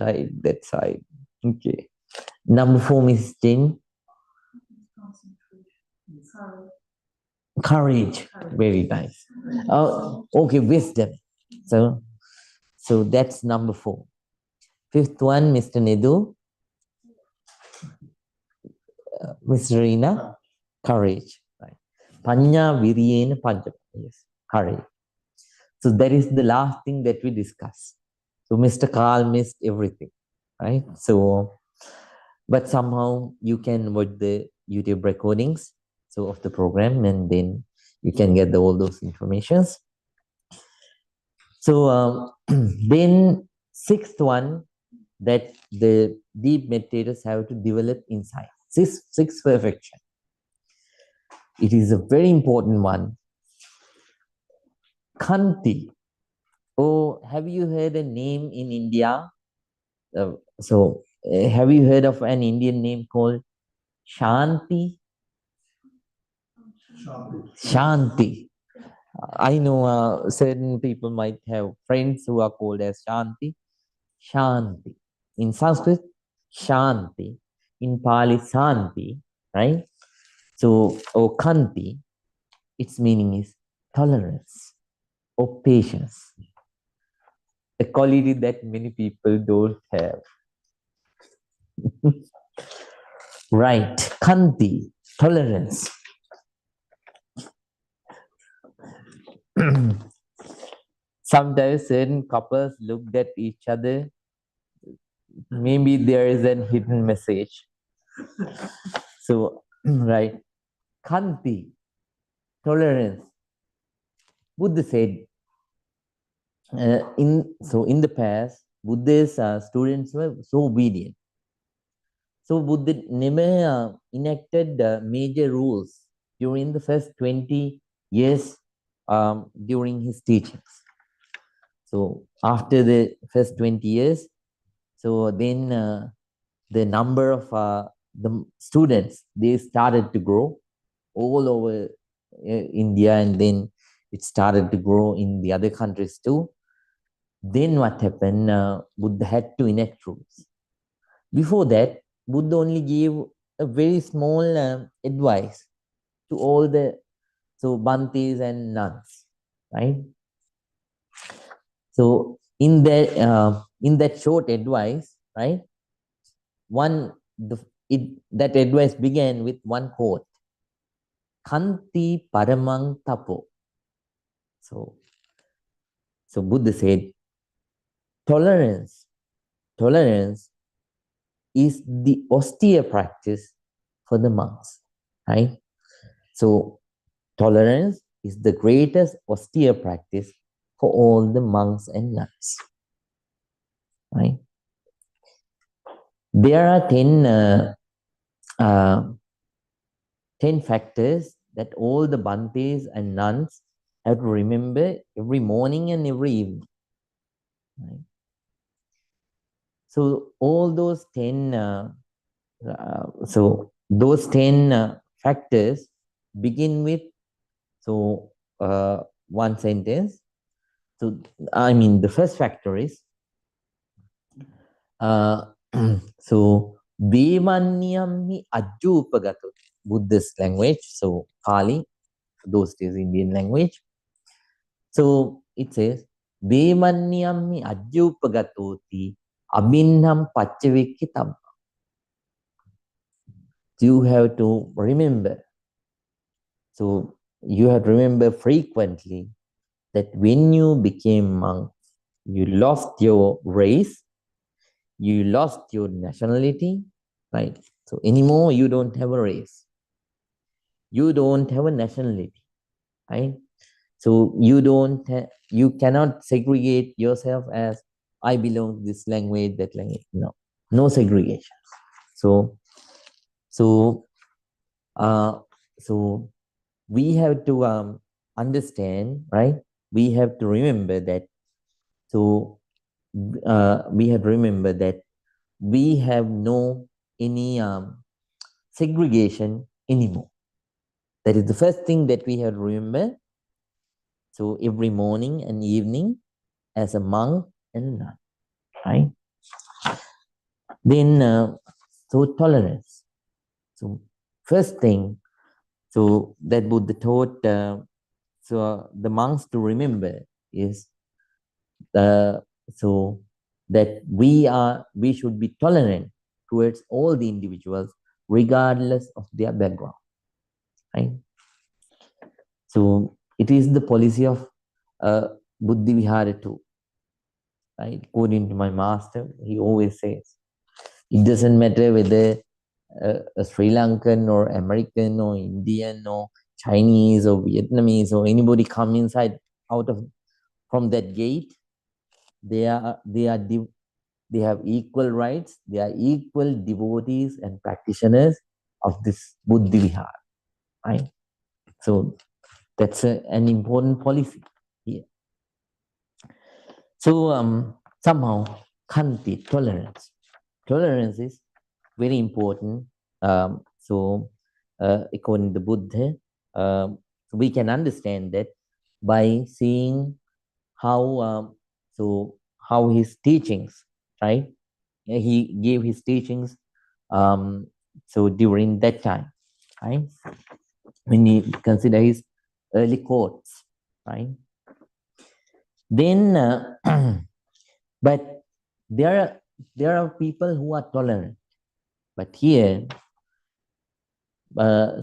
Right, that's right. Okay. Number 4, Miss Jane. Courage. Very nice. Okay, wisdom. So that's number 4. Fifth one, Mr. Nedu. Miss Rina, courage. Right. Panya Viriyena Pancha. Yes, courage. So that is the last thing that we discussed. So Mr. Carl missed everything, right? So, but somehow you can watch the YouTube recordings of the program, and then you can get all those informations. So then sixth one that the deep meditators have to develop inside. Sixth perfection. It is a very important one. Kanti. Oh, have you heard a name in India? Have you heard of an Indian name called Shanti? Shanti. I know certain people might have friends who are called as Shanti. Shanti. In Sanskrit, Shanti. In Pali, Santi. Right? So, or Kanti, its meaning is tolerance or patience. A quality that many people don't have. Right. Kanti, tolerance. Sometimes certain couples looked at each other. Maybe there is a hidden message. So, right. Kanti, tolerance. Buddha said, in the past, Buddha's students were so obedient. So Buddha never enacted major rules during the first 20 years during his teachings. So after the first 20 years, so then the number of the students, they started to grow all over India, and then it started to grow in the other countries too. Then what happened? Buddha had to enact rules. Before that, Buddha only gave a very small advice to all the Bhantes and nuns, right? So in that short advice, right? That advice began with one quote: "Kanti paramang tapo." So, so Buddha said, tolerance, tolerance is the austere practice for the monks, right? So, tolerance is the greatest austere practice for all the monks and nuns, right? There are 10 factors that all the Bhantes and nuns have to remember every morning and every evening. Right? So all those 10, those 10 factors begin with one sentence. So I mean, the first factor is so Devanyami Ajupagato, Buddhist language. So Pali, those days Indian language. So it says Devanyami Ajupagati Abhinam Pachavikitam. You have to remember. So you have to remember frequently that when you became monk, you lost your race, you lost your nationality, right? So anymore you don't have a race, you don't have a nationality, right? So you cannot segregate yourself as I belong to this language, that language. No segregation. So so uh, so we have to understand, right? We have to remember that. So we have to remember that we have no any segregation anymore. That is the first thing that we have to remember. So every morning and evening, as a monk and a nun, right? Then so tolerance. So first thing, so that Buddha taught the monks to remember is the so that we should be tolerant towards all the individuals regardless of their background, right? So it is the policy of Buddhi Vihara too, right? According to my master, he always says it doesn't matter whether a Sri Lankan or American or Indian or Chinese or Vietnamese or anybody come inside out of from that gate, they have equal rights. They are equal devotees and practitioners of this Buddhi Vihara, right? So that's an important policy here. So somehow, khanti, tolerance. Tolerance is very important. According to Buddha, we can understand that by seeing how how his teachings, right? He gave his teachings during that time, right? When you consider his early quotes, right? Then, but there are people who are tolerant. But here, uh,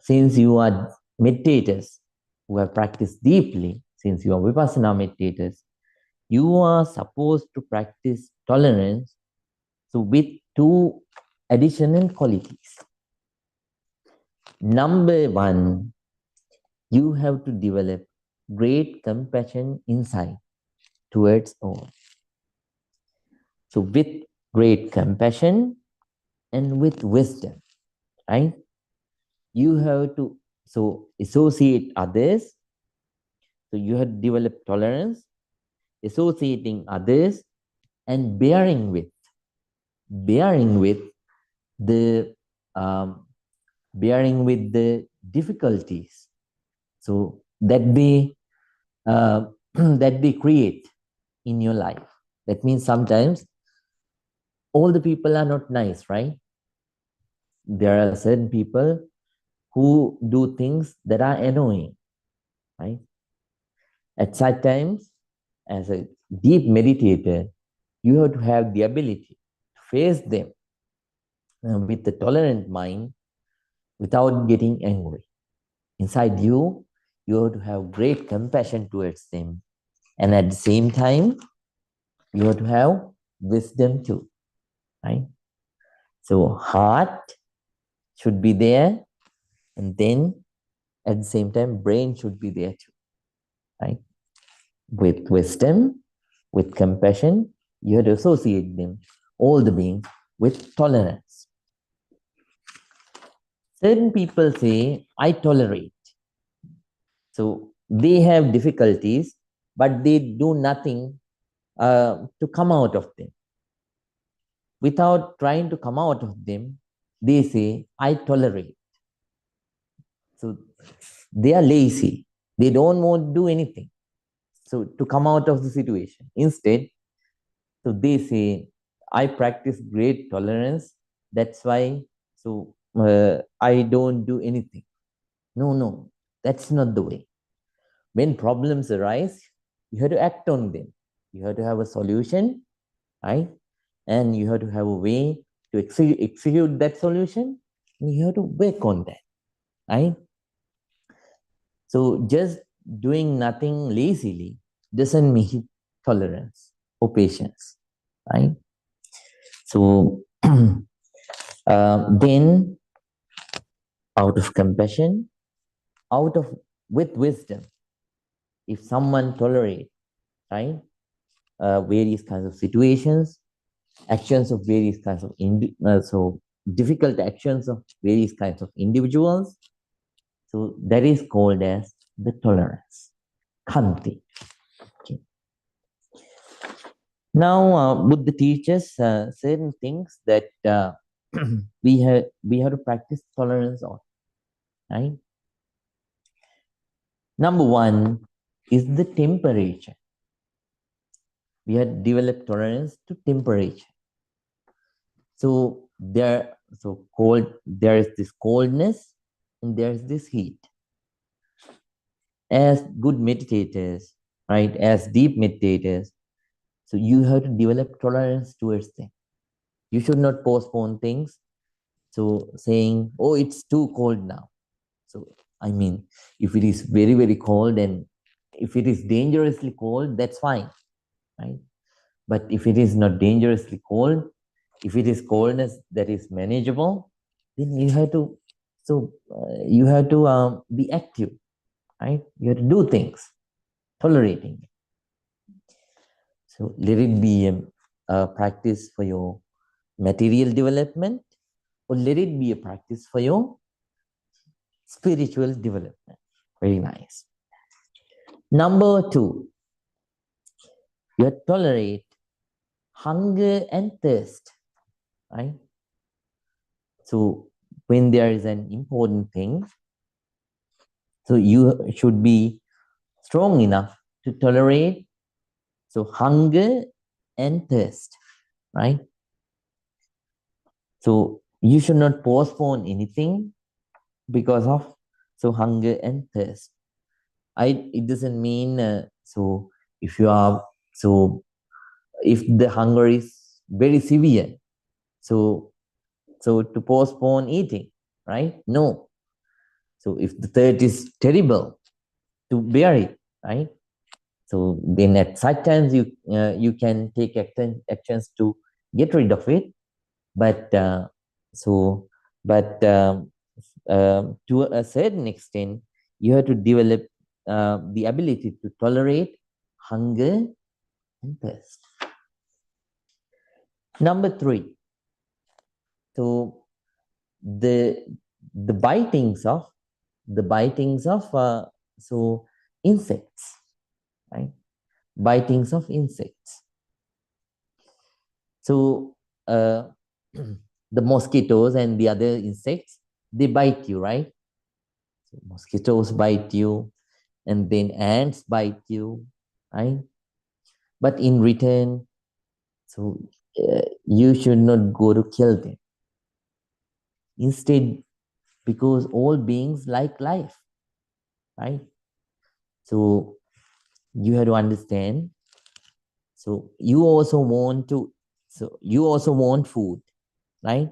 since you are meditators who have practiced deeply, since you are vipassana meditators, you are supposed to practice tolerance. So with two additional qualities. Number one, you have to develop great compassion inside towards all. So with great compassion and with wisdom, right? You have to associate others. So you have to develop tolerance, associating others, and bearing with the difficulties. So that that they create in your life. That means sometimes all the people are not nice, right? There are certain people who do things that are annoying, right? At such times, as a deep meditator, you have to have the ability to face them with a tolerant mind without getting angry. Inside you, you have to have great compassion towards them. And at the same time, you have to have wisdom too, right? So heart should be there, and then at the same time, brain should be there too, right? With wisdom, with compassion, you have to associate them, all the beings, with tolerance. Certain people say, I tolerate. So they have difficulties, but they do nothing to come out of them. Without trying to come out of them, they say, I tolerate. So they are lazy. They don't want to do anything. So to come out of the situation. Instead, so they say, I practice great tolerance. That's why, I don't do anything. No, that's not the way. When problems arise, you have to act on them. You have to have a solution, right? And you have to have a way to execute that solution. And you have to work on that, right? So just doing nothing lazily doesn't mean tolerance or patience, right? So then, out of compassion, out of with wisdom, if someone tolerates, right, various kinds of situations, actions of various kinds of so difficult actions of various kinds of individuals, so that is called as the tolerance, khanti. Okay. Now, Buddha teaches certain things that we have to practice tolerance on. Right. Number one is the temperature. We have developed tolerance to temperature. So there is this coldness and there is this heat. As good meditators, right? As deep meditators, so you have to develop tolerance towards them. You should not postpone things. So saying, oh, it's too cold now. So, I mean, if it is very, very cold and if it is dangerously cold, that's fine, right? But if it is not dangerously cold, if it is coldness that is manageable, then you have to be active, right? You have to do things, tolerating it. So let it be a practice for your material development, or let it be a practice for your spiritual development. Very nice. Number two, you tolerate hunger and thirst, right? So when there is an important thing, so you should be strong enough to tolerate so hunger and thirst, right? So you should not postpone anything because of so hunger and thirst. It doesn't mean so if you are so if the hunger is very severe, so to postpone eating, right? No. So if the thirst is terrible, to bear it, right? So then at such times you can take actions to get rid of it, but to a certain extent, you have to develop the ability to tolerate hunger and thirst. Number three, so the bitings of so insects, right? Bitings of insects. So the mosquitoes and the other insects, they bite you, right? So mosquitoes bite you, and then ants bite you, right? But in return, so you should not go to kill them. Instead, because all beings like life, right? So you have to understand So you also want to, so you also want food, right?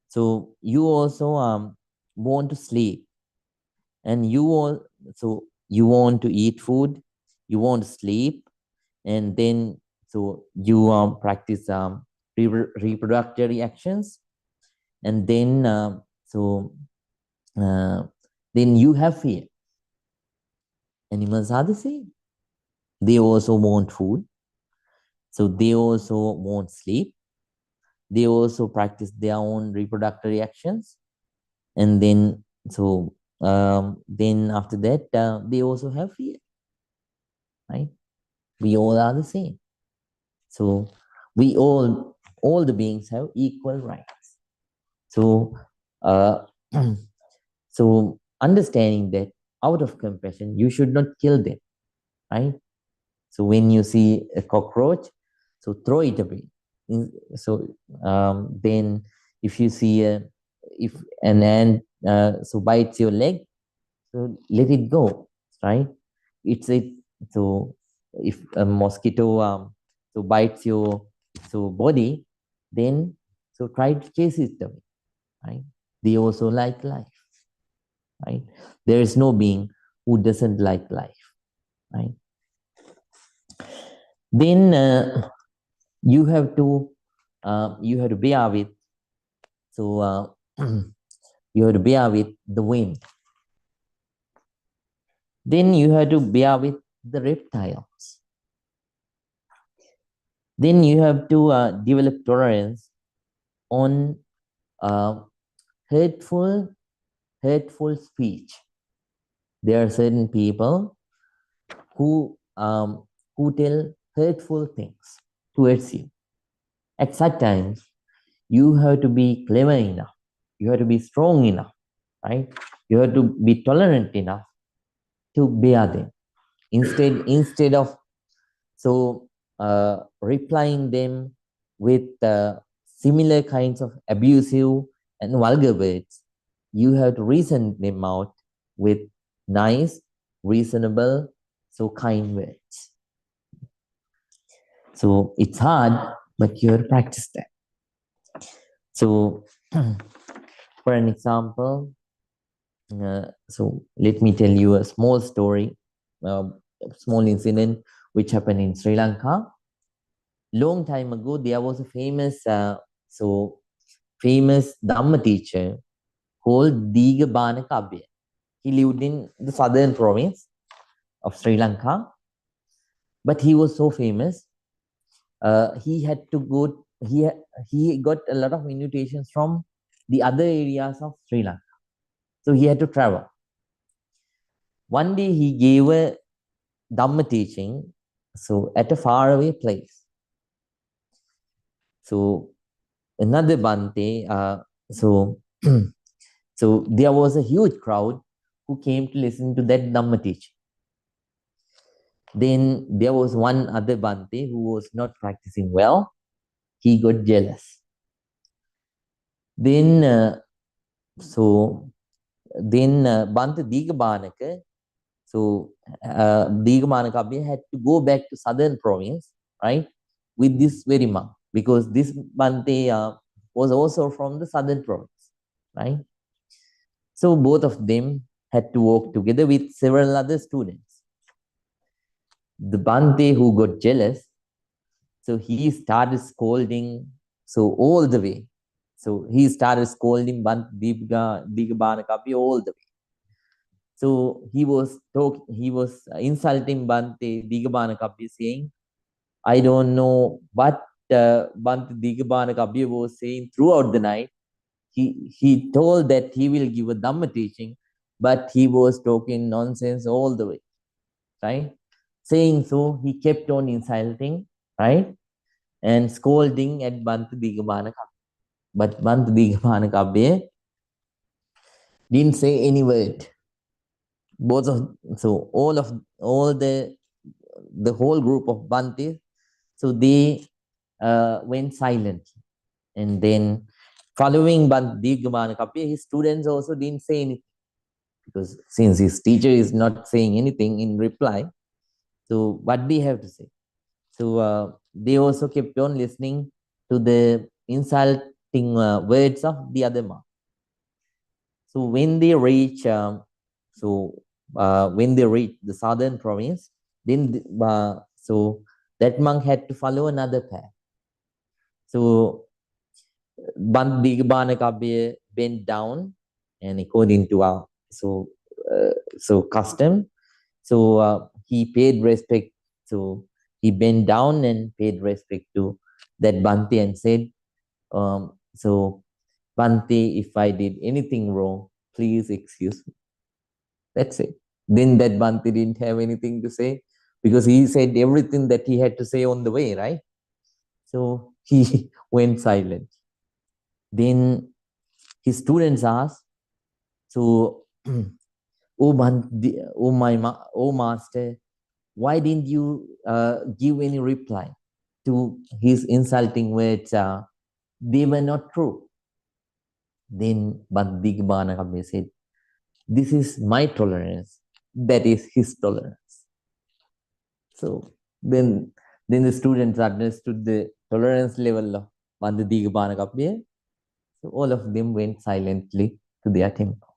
So you also want to sleep, and you all, so you want to eat food, you want to sleep, and then so you practice reproductory actions, and then uh, then you have fear. Animals are the same. They also want food, so they also want sleep. They also practice their own reproductory actions, and then after that they also have fear, right? We all are the same. So we all the beings have equal rights. So uh, so understanding that out of compassion you should not kill them, right? So when you see a cockroach, so throw it away. So then if you see if an ant so bites your leg, so let it go, right? It's it. So if a mosquito so bites your so body, then so try to chase it away, right? They also like life, right? There is no being who doesn't like life, right? Then you have to bear with, so you have to bear with the wind. Then you have to bear with the reptiles. Then you have to develop tolerance on uh, hurtful speech. There are certain people who tell hurtful things towards you. At such times, you have to be clever enough. You have to be strong enough, right? You have to be tolerant enough to bear them. Instead of so replying them with similar kinds of abusive and vulgar words, you have to reason them out with nice, reasonable, so kind words. So it's hard, but you have to practice that. So, for an example, so let me tell you a small story, a small incident which happened in Sri Lanka. Long time ago, there was a famous Dhamma teacher called Digabana Kabya. He lived in the southern province of Sri Lanka, but he was so famous. He had to go. He got a lot of invitations from the other areas of Sri Lanka, so he had to travel. One day, he gave a Dhamma teaching, so at a faraway place. So another Bante, so there was a huge crowd who came to listen to that Dhamma teaching. Then there was one other Bante who was not practicing well. He got jealous. Then Bante Digabanaka, so Digabanaka had to go back to southern province, right, with this very monk, because this Bante was also from the southern province, right? So both of them had to work together with several other students. The Bante who got jealous, so he started scolding, so all the way. So he started scolding Bante Digabana Kapi all the way. So he was insulting Bante Digabana Kapi, saying, I don't know what Bante Digabana Kapi was saying throughout the night. He told that he will give a Dhamma teaching, but he was talking nonsense all the way, right? Saying so, he kept on insulting, right? And scolding at Bante Digamana Kabbe. But Bante Digamana Kabbe didn't say any word. Both of so all the whole group of Bantes, so they went silent. And then following Bante Digamana Kabbe, his students also didn't say anything, because since his teacher is not saying anything in reply, so what we have to say? So they also kept on listening to the insulting words of the other monk. So when they reach, when they reach the southern province, then so that monk had to follow another path. So Digbanakabya bent down, and according to our custom, he paid respect. So he bent down and paid respect to that Bhante and said, Bhante, if I did anything wrong, please excuse me. That's it. Then that Bhante didn't have anything to say because he said everything that he had to say on the way, right? So he went silent. Then his students asked, so, oh master, why didn't you give any reply to his insulting words? They were not true. Then Bhante said, this is my tolerance, that is his tolerance. So then the students understood the tolerance level of Bhante. So all of them went silently to their temple.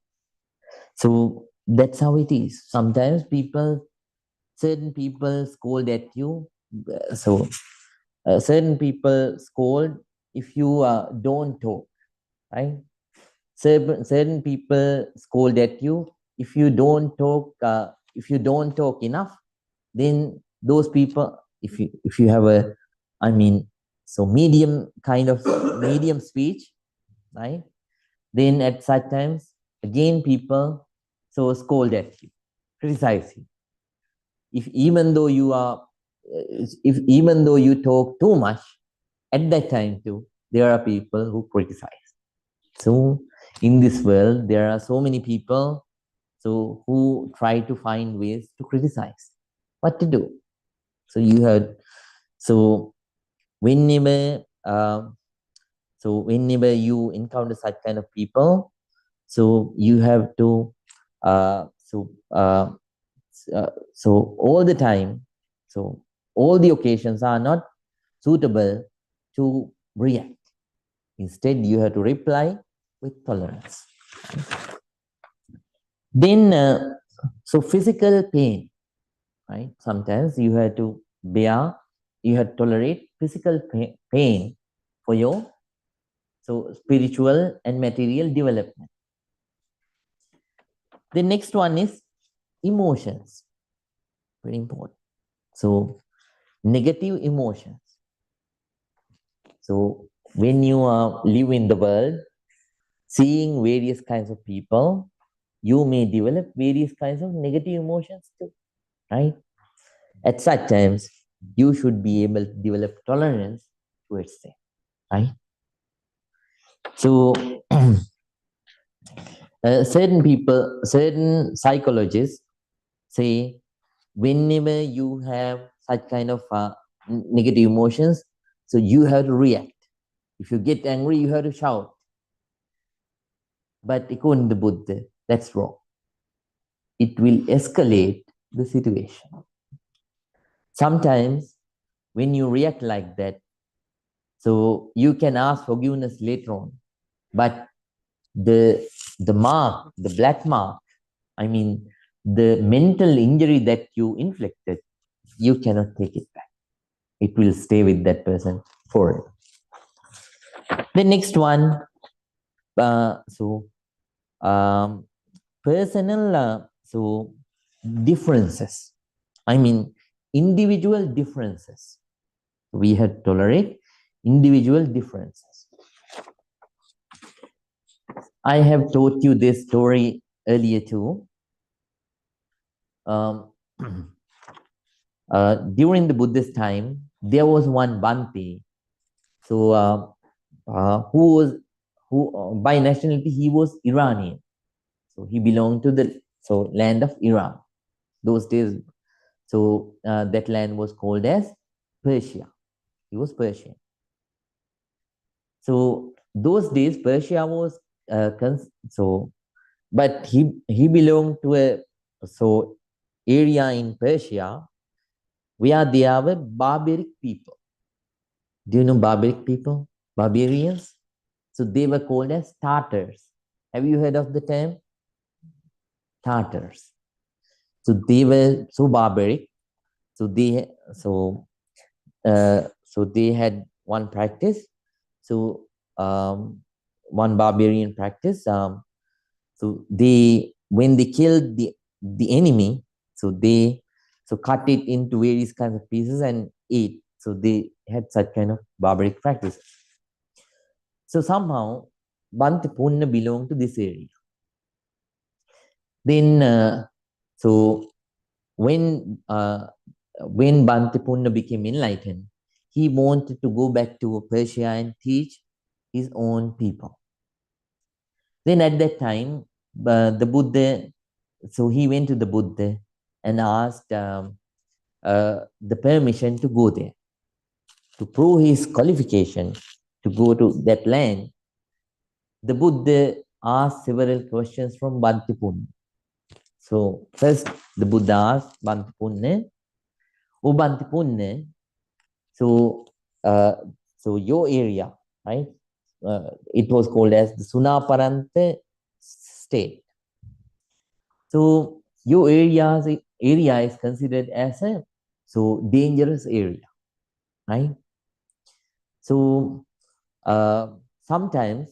So that's how it is. Sometimes certain people scold at you. Certain people scold if you don't talk, right? Certain people scold at you if you don't talk. If you don't talk enough, then those people, if you have a, medium kind of medium speech, right? Then at such times, again people scold at you, criticize you. If even though you talk too much, at that time too, there are people who criticize. So in this world, there are so many people who try to find ways to criticize. What to do? Whenever whenever you encounter such kind of people, you have to all the time, all the occasions are not suitable to react. Instead, you have to reply with tolerance. Then, physical pain, right? Sometimes you have to bear, you have to tolerate physical pain for your spiritual and material development. The next one is emotions. Very important. So, negative emotions. So, when you live in the world, seeing various kinds of people, you may develop various kinds of negative emotions too, right? At such times, you should be able to develop tolerance towards them, right? So, certain psychologists say, whenever you have such kind of negative emotions, so you have to react. If you get angry, you have to shout. But according to Buddha, that's wrong. It will escalate the situation. Sometimes when you react like that, so you can ask forgiveness later on, but the mark, the black mark, the mental injury that you inflicted, you cannot take it back. It will stay with that person forever. The next one, personal differences. Individual differences. We have to tolerate individual differences. I have told you this story earlier too. During the Buddhist time, there was one Bhante, who by nationality he was Iranian. So he belonged to the land of Iran. Those days, that land was called as Persia. He was Persian. So those days, Persia was but he belonged to a area in Persia where there were barbaric people. Do you know barbaric people? Barbarians? So they were called as Tartars. Have you heard of the term? Tartars. So they were so barbaric. So they had one practice. So one barbarian practice. So when they killed the enemy, so they cut it into various kinds of pieces and ate. So they had such kind of barbaric practices. So somehow Bantipunna belonged to this area. Then so when Bantipunna became enlightened, he wanted to go back to Persia and teach his own people. Then at that time, the Buddha, so he went to the Buddha and asked the permission to go there. To prove his qualification to go to that land, the Buddha asked several questions from Bantipunna. So first, the Buddha asked Bantipunna, "O Bantipunna, so your area, right? It was called as the Sunaparanta state. So your area is considered as a dangerous area, right? So sometimes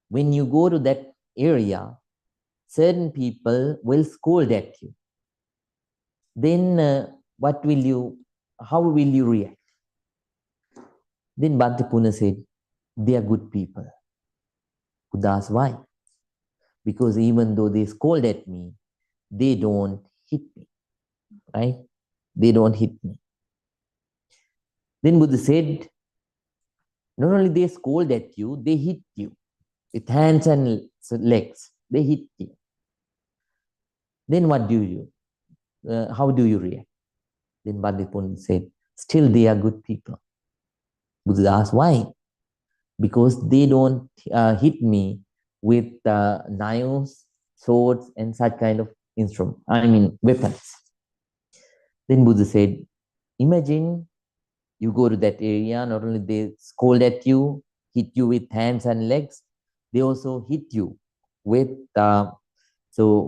when you go to that area, certain people will scold at you. Then how will you react?" Then Bantipuna said, "They are good people." Buddha asked, "Why?" "Because even though they scold at me, they don't hit me, right? They don't hit me." Then Buddha said, "Not only they scold at you, they hit you with hands and legs. They hit you. Then what do you do? How do you react?" Then Bandipun said, "Still they are good people." Buddha asked, "Why?" "Because they don't hit me with knives, swords, and such kind of weapons." Then Buddha said, "Imagine you go to that area, not only they scold at you, hit you with hands and legs, they also hit you with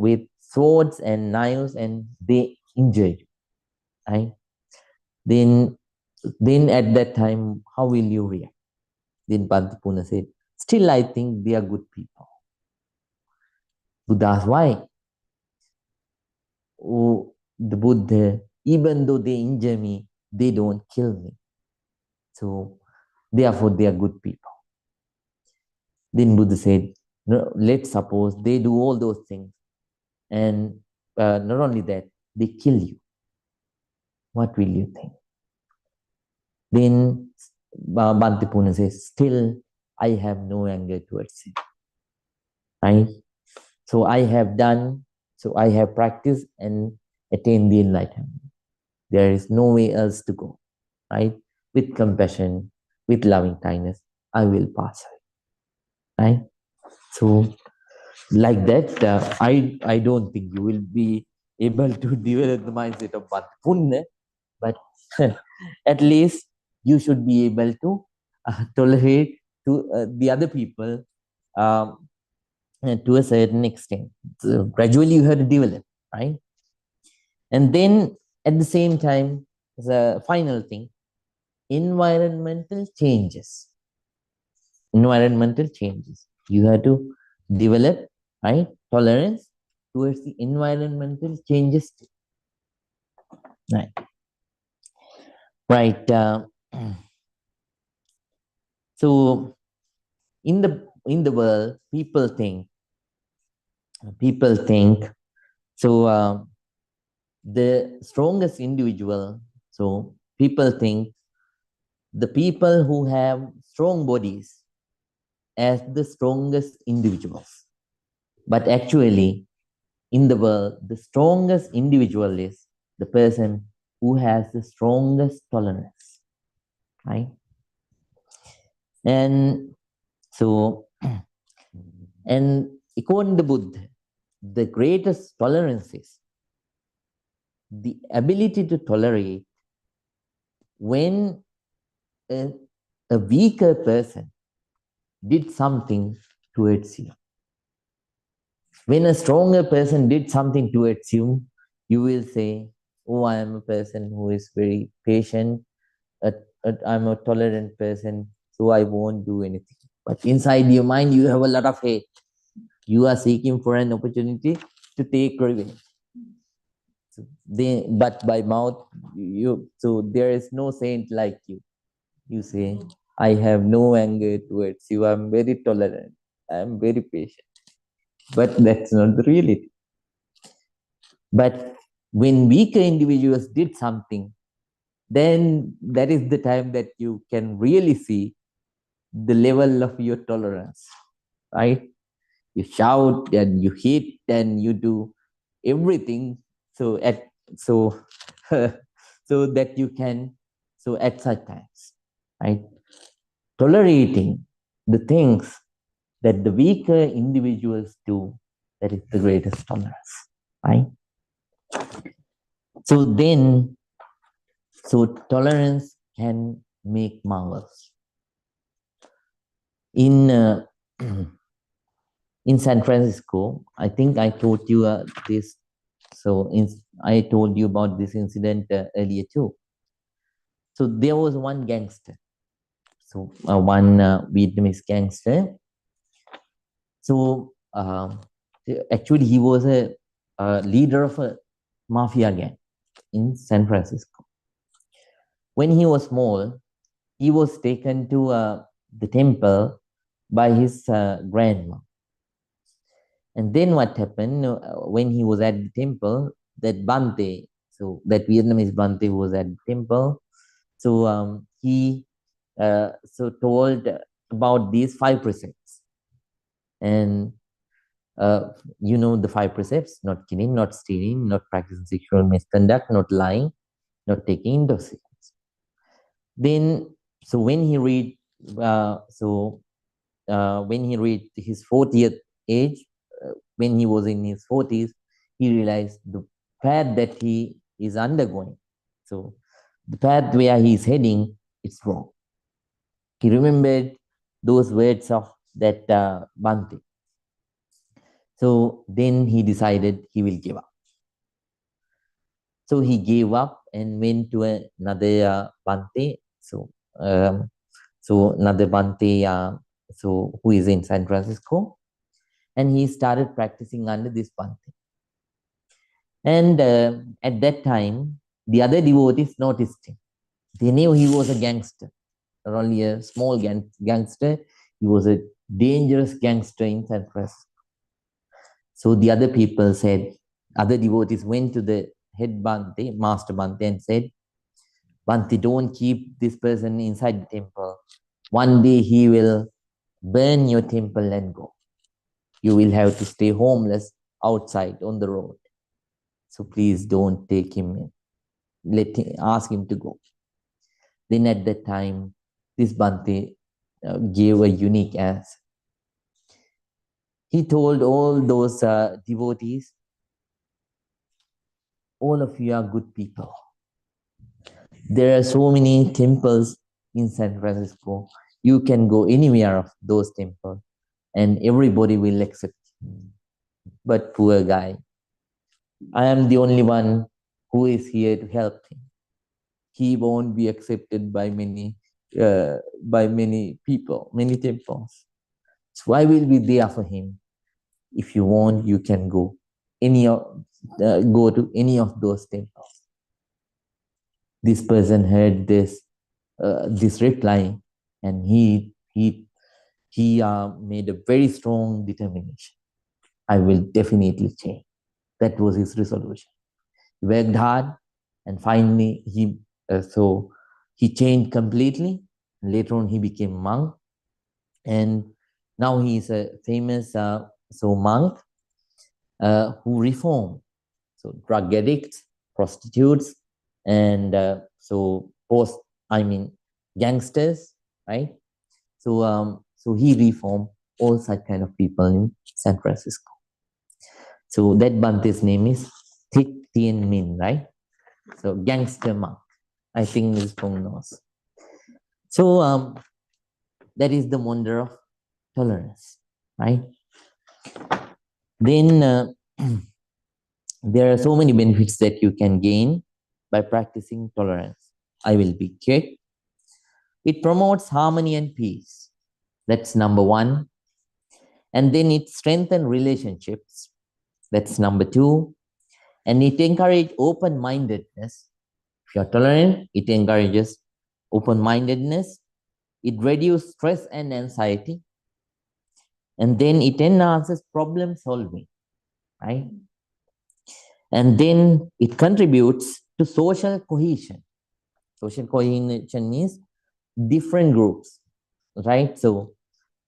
with swords and knives, and they injure you, right? Then at that time, how will you react?" Then Pantipuna said, "Still I think they are good people." Buddha asked, "Why?" "Oh, the Buddha, even though they injure me, they don't kill me. So therefore they are good people." Then Buddha said, "No, let's suppose they do all those things, and not only that, they kill you. What will you think?" Then Bantipuna says, "Still, I have no anger towards it. Right? So I have practiced and attained the enlightenment. There is no way else to go. Right? With compassion, with loving kindness, I will pass away." Right? So like that, I don't think you will be able to develop the mindset of Bantipuna, but at least you should be able to tolerate to the other people um, to a certain extent. So gradually you have to develop, right? And then at the same time, the final thing, environmental changes. Environmental changes. You have to develop, right, tolerance towards the environmental changes. Right. Right. So in the world, people think so. The strongest individual. So people think the people who have strong bodies as the strongest individuals, but actually, in the world, the strongest individual is the person who has the strongest tolerance, right? And so, and according to Buddha, the greatest tolerance is the ability to tolerate when a, a weaker person did something towards you, when a stronger person did something towards you, you will say, oh, I am a person who is very patient, I'm a tolerant person, so I won't do anything. But inside your mind, you have a lot of hate. You are seeking for an opportunity to take revenge. So but by mouth, so there is no saint like you. You say, I have no anger towards you. I'm very tolerant. I'm very patient. But that's not the reality. But when weaker individuals did something, then that is the time that you can really see the level of your tolerance, right? You shout and you hit and you do everything so so that you can, so at such times, right? Tolerating the things that the weaker individuals do, that is the greatest tolerance, right? So then, so tolerance can make marvels. In in San Francisco, I think I told you this. So I told you about this incident earlier too. So there was one gangster. So one Vietnamese gangster. So actually, he was a leader of a mafia gang in San Francisco. When he was small, he was taken to the temple by his grandma. And then what happened when he was at the temple, that Bante, so that Vietnamese Bante was at the temple, so he so told about these 5 precepts. And you know the 5 precepts: not killing, not stealing, not practicing sexual misconduct, not lying, not taking intoxicants. Then, so when he read, when he reached his 40th age, when he was in his 40s, he realized the path that he is undergoing. So the path where he is heading, it's wrong. He remembered those words of that Bhante. So then he decided he will give up. So he gave up and went to another Bhante. So another Bhante, so who is in San Francisco, and he started practicing under this Bhante. And at that time, the other devotees noticed him. They knew he was a gangster, not only a small gangster, he was a dangerous gangster in San Francisco. So the other people said, other devotees went to the head Bhante, Master Bhante, and said, Bhante, don't keep this person inside the temple. One day he will burn your temple and go. You will have to stay homeless outside on the road. So please don't take him in. Ask him to go. Then at that time, this Bhante gave a unique answer. He told all those devotees, all of you are good people. There are so many temples in San Francisco. You can go anywhere of those temples and everybody will accept you. But poor guy, I am the only one who is here to help him. He won't be accepted by many people, many temples. So I will be there for him. If you want, you can go go to any of those temples. This person heard this reply, and he made a very strong determination. I will definitely change. That was his resolution. He worked hard, and finally he changed completely. Later on, he became monk, and now he is a famous monk who reformed. So drug addicts, prostitutes, and gangsters, right? So he reformed all such kind of people in San Francisco. So that Bhante's name is Thich Thien Minh, right? So gangster monk, I think Ms. Pong knows. So that is the wonder of tolerance, right? Then there are so many benefits that you can gain by practicing tolerance. I will be quick. It promotes harmony and peace. That's number one. And then it strengthens relationships. That's number two. And it encourages open-mindedness. If you're tolerant, it encourages open-mindedness. It reduces stress and anxiety. And then it enhances problem solving, right? And then it contributes to social cohesion. Social cohesion means different groups, right? So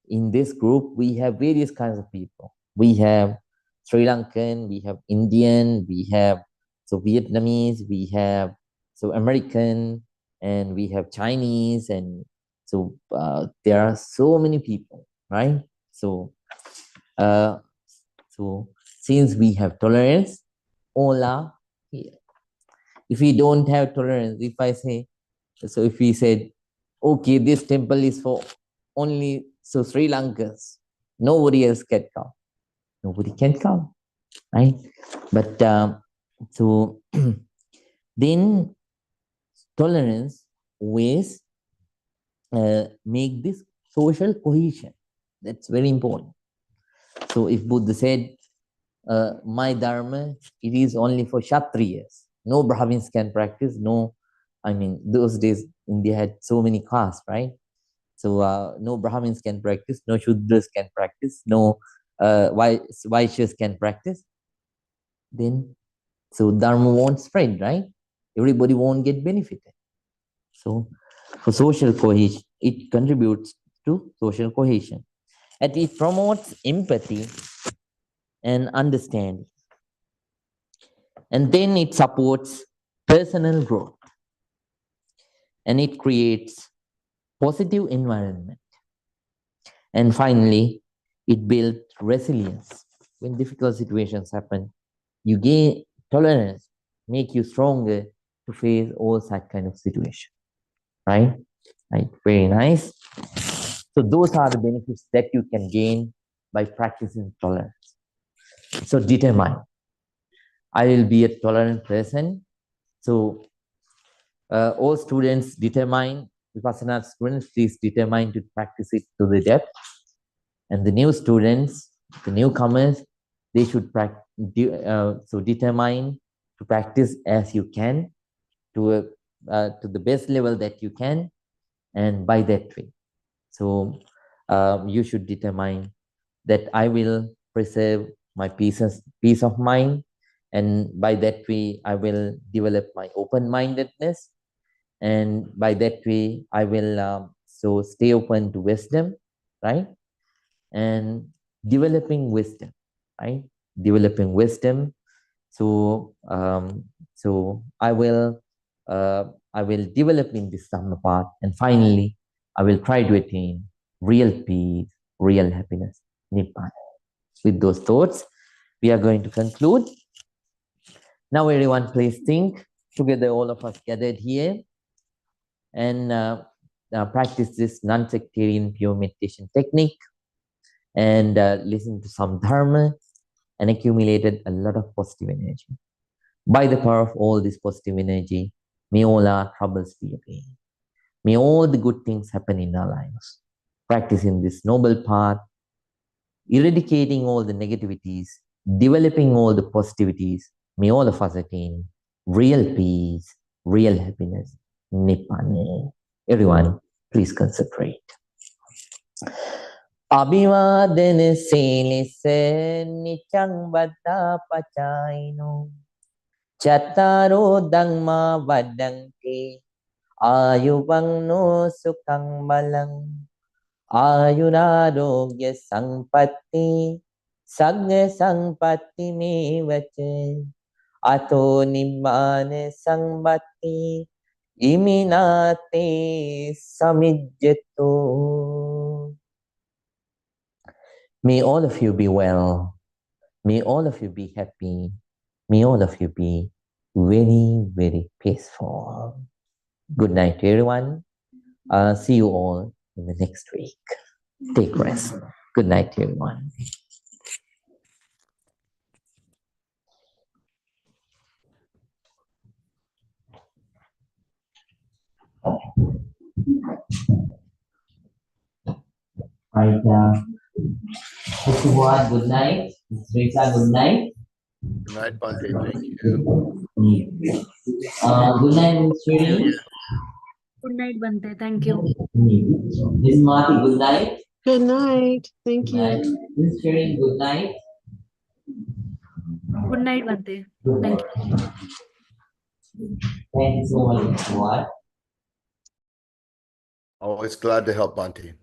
in this group, we have various kinds of people. We have Sri Lankan, we have Indian, we have so Vietnamese, we have so American, and we have Chinese, and so there are so many people, right? So, uh, so since we have tolerance, all are here. If we don't have tolerance, if I say, so if we said, okay, this temple is for only so Sri Lankans, nobody else can come. Nobody can come, right? But so then tolerance ways make this social cohesion. That's very important. So if Buddha said, my dharma, it is only for Kshatriyas. No Brahmins can practice. No, I mean, those days India had so many castes, right? So no Brahmins can practice, no Shudras can practice, no Vaishyas can practice. Then, so Dharma won't spread, right? Everybody won't get benefited. So for social cohesion, it contributes to social cohesion. And it promotes empathy and understanding. And then it supports personal growth. And it creates positive environment. And finally, it builds resilience. When difficult situations happen, you gain tolerance, make you stronger to face all such kind of situation. Right? Right. Very nice. So those are the benefits that you can gain by practicing tolerance. So determine. I will be a tolerant person. So all students determine, Vipassana students, please determine to practice it to the depth. And the new students, the newcomers, they should so determine to practice as you can to the best level that you can, and by that way. So you should determine that I will preserve my peace of mind, and by that way I will develop my open-mindedness, and by that way I will so stay open to wisdom, right? And developing wisdom, right? Developing wisdom. So so I will develop in this Dhamma path, and finally I will try to attain real peace, real happiness, Nibbana. With those thoughts, we are going to conclude. Now, everyone, please think together, all of us gathered here, and practice this non-sectarian pure meditation technique, and listen to some dharma, and accumulated a lot of positive energy. By the power of all this positive energy, may all our troubles be away. May all the good things happen in our lives. Practicing this noble path, eradicating all the negativities, developing all the positivities, may all of us attain real peace, real happiness, Nibbana. Everyone, please concentrate. Abhivadana silisa nichang vada pachaino Chattaro dhamma vadanti ayuvang sukhang balang ayurarogya sampatti sagga sampatti mevacha ato nibbana sampatti iminate samijjato. May all of you be well. May all of you be happy. May all of you be very, very peaceful. Good night to everyone. See you all in the next week. Take rest. Good night to everyone. Right, Mr. Fuad, good night. Ms. Rita, good night. Good night, Bhante. Thank you. Good night, Ms. See you Shri. again. Good night, Bante. Thank you. Ms. Marty, good night. Good night. Thank Good night. you. Ms. Shri, good night. Good night, Bante. Good Thank night. you. Thank you so much, Mr. Fuad. Always glad to help, Bhante.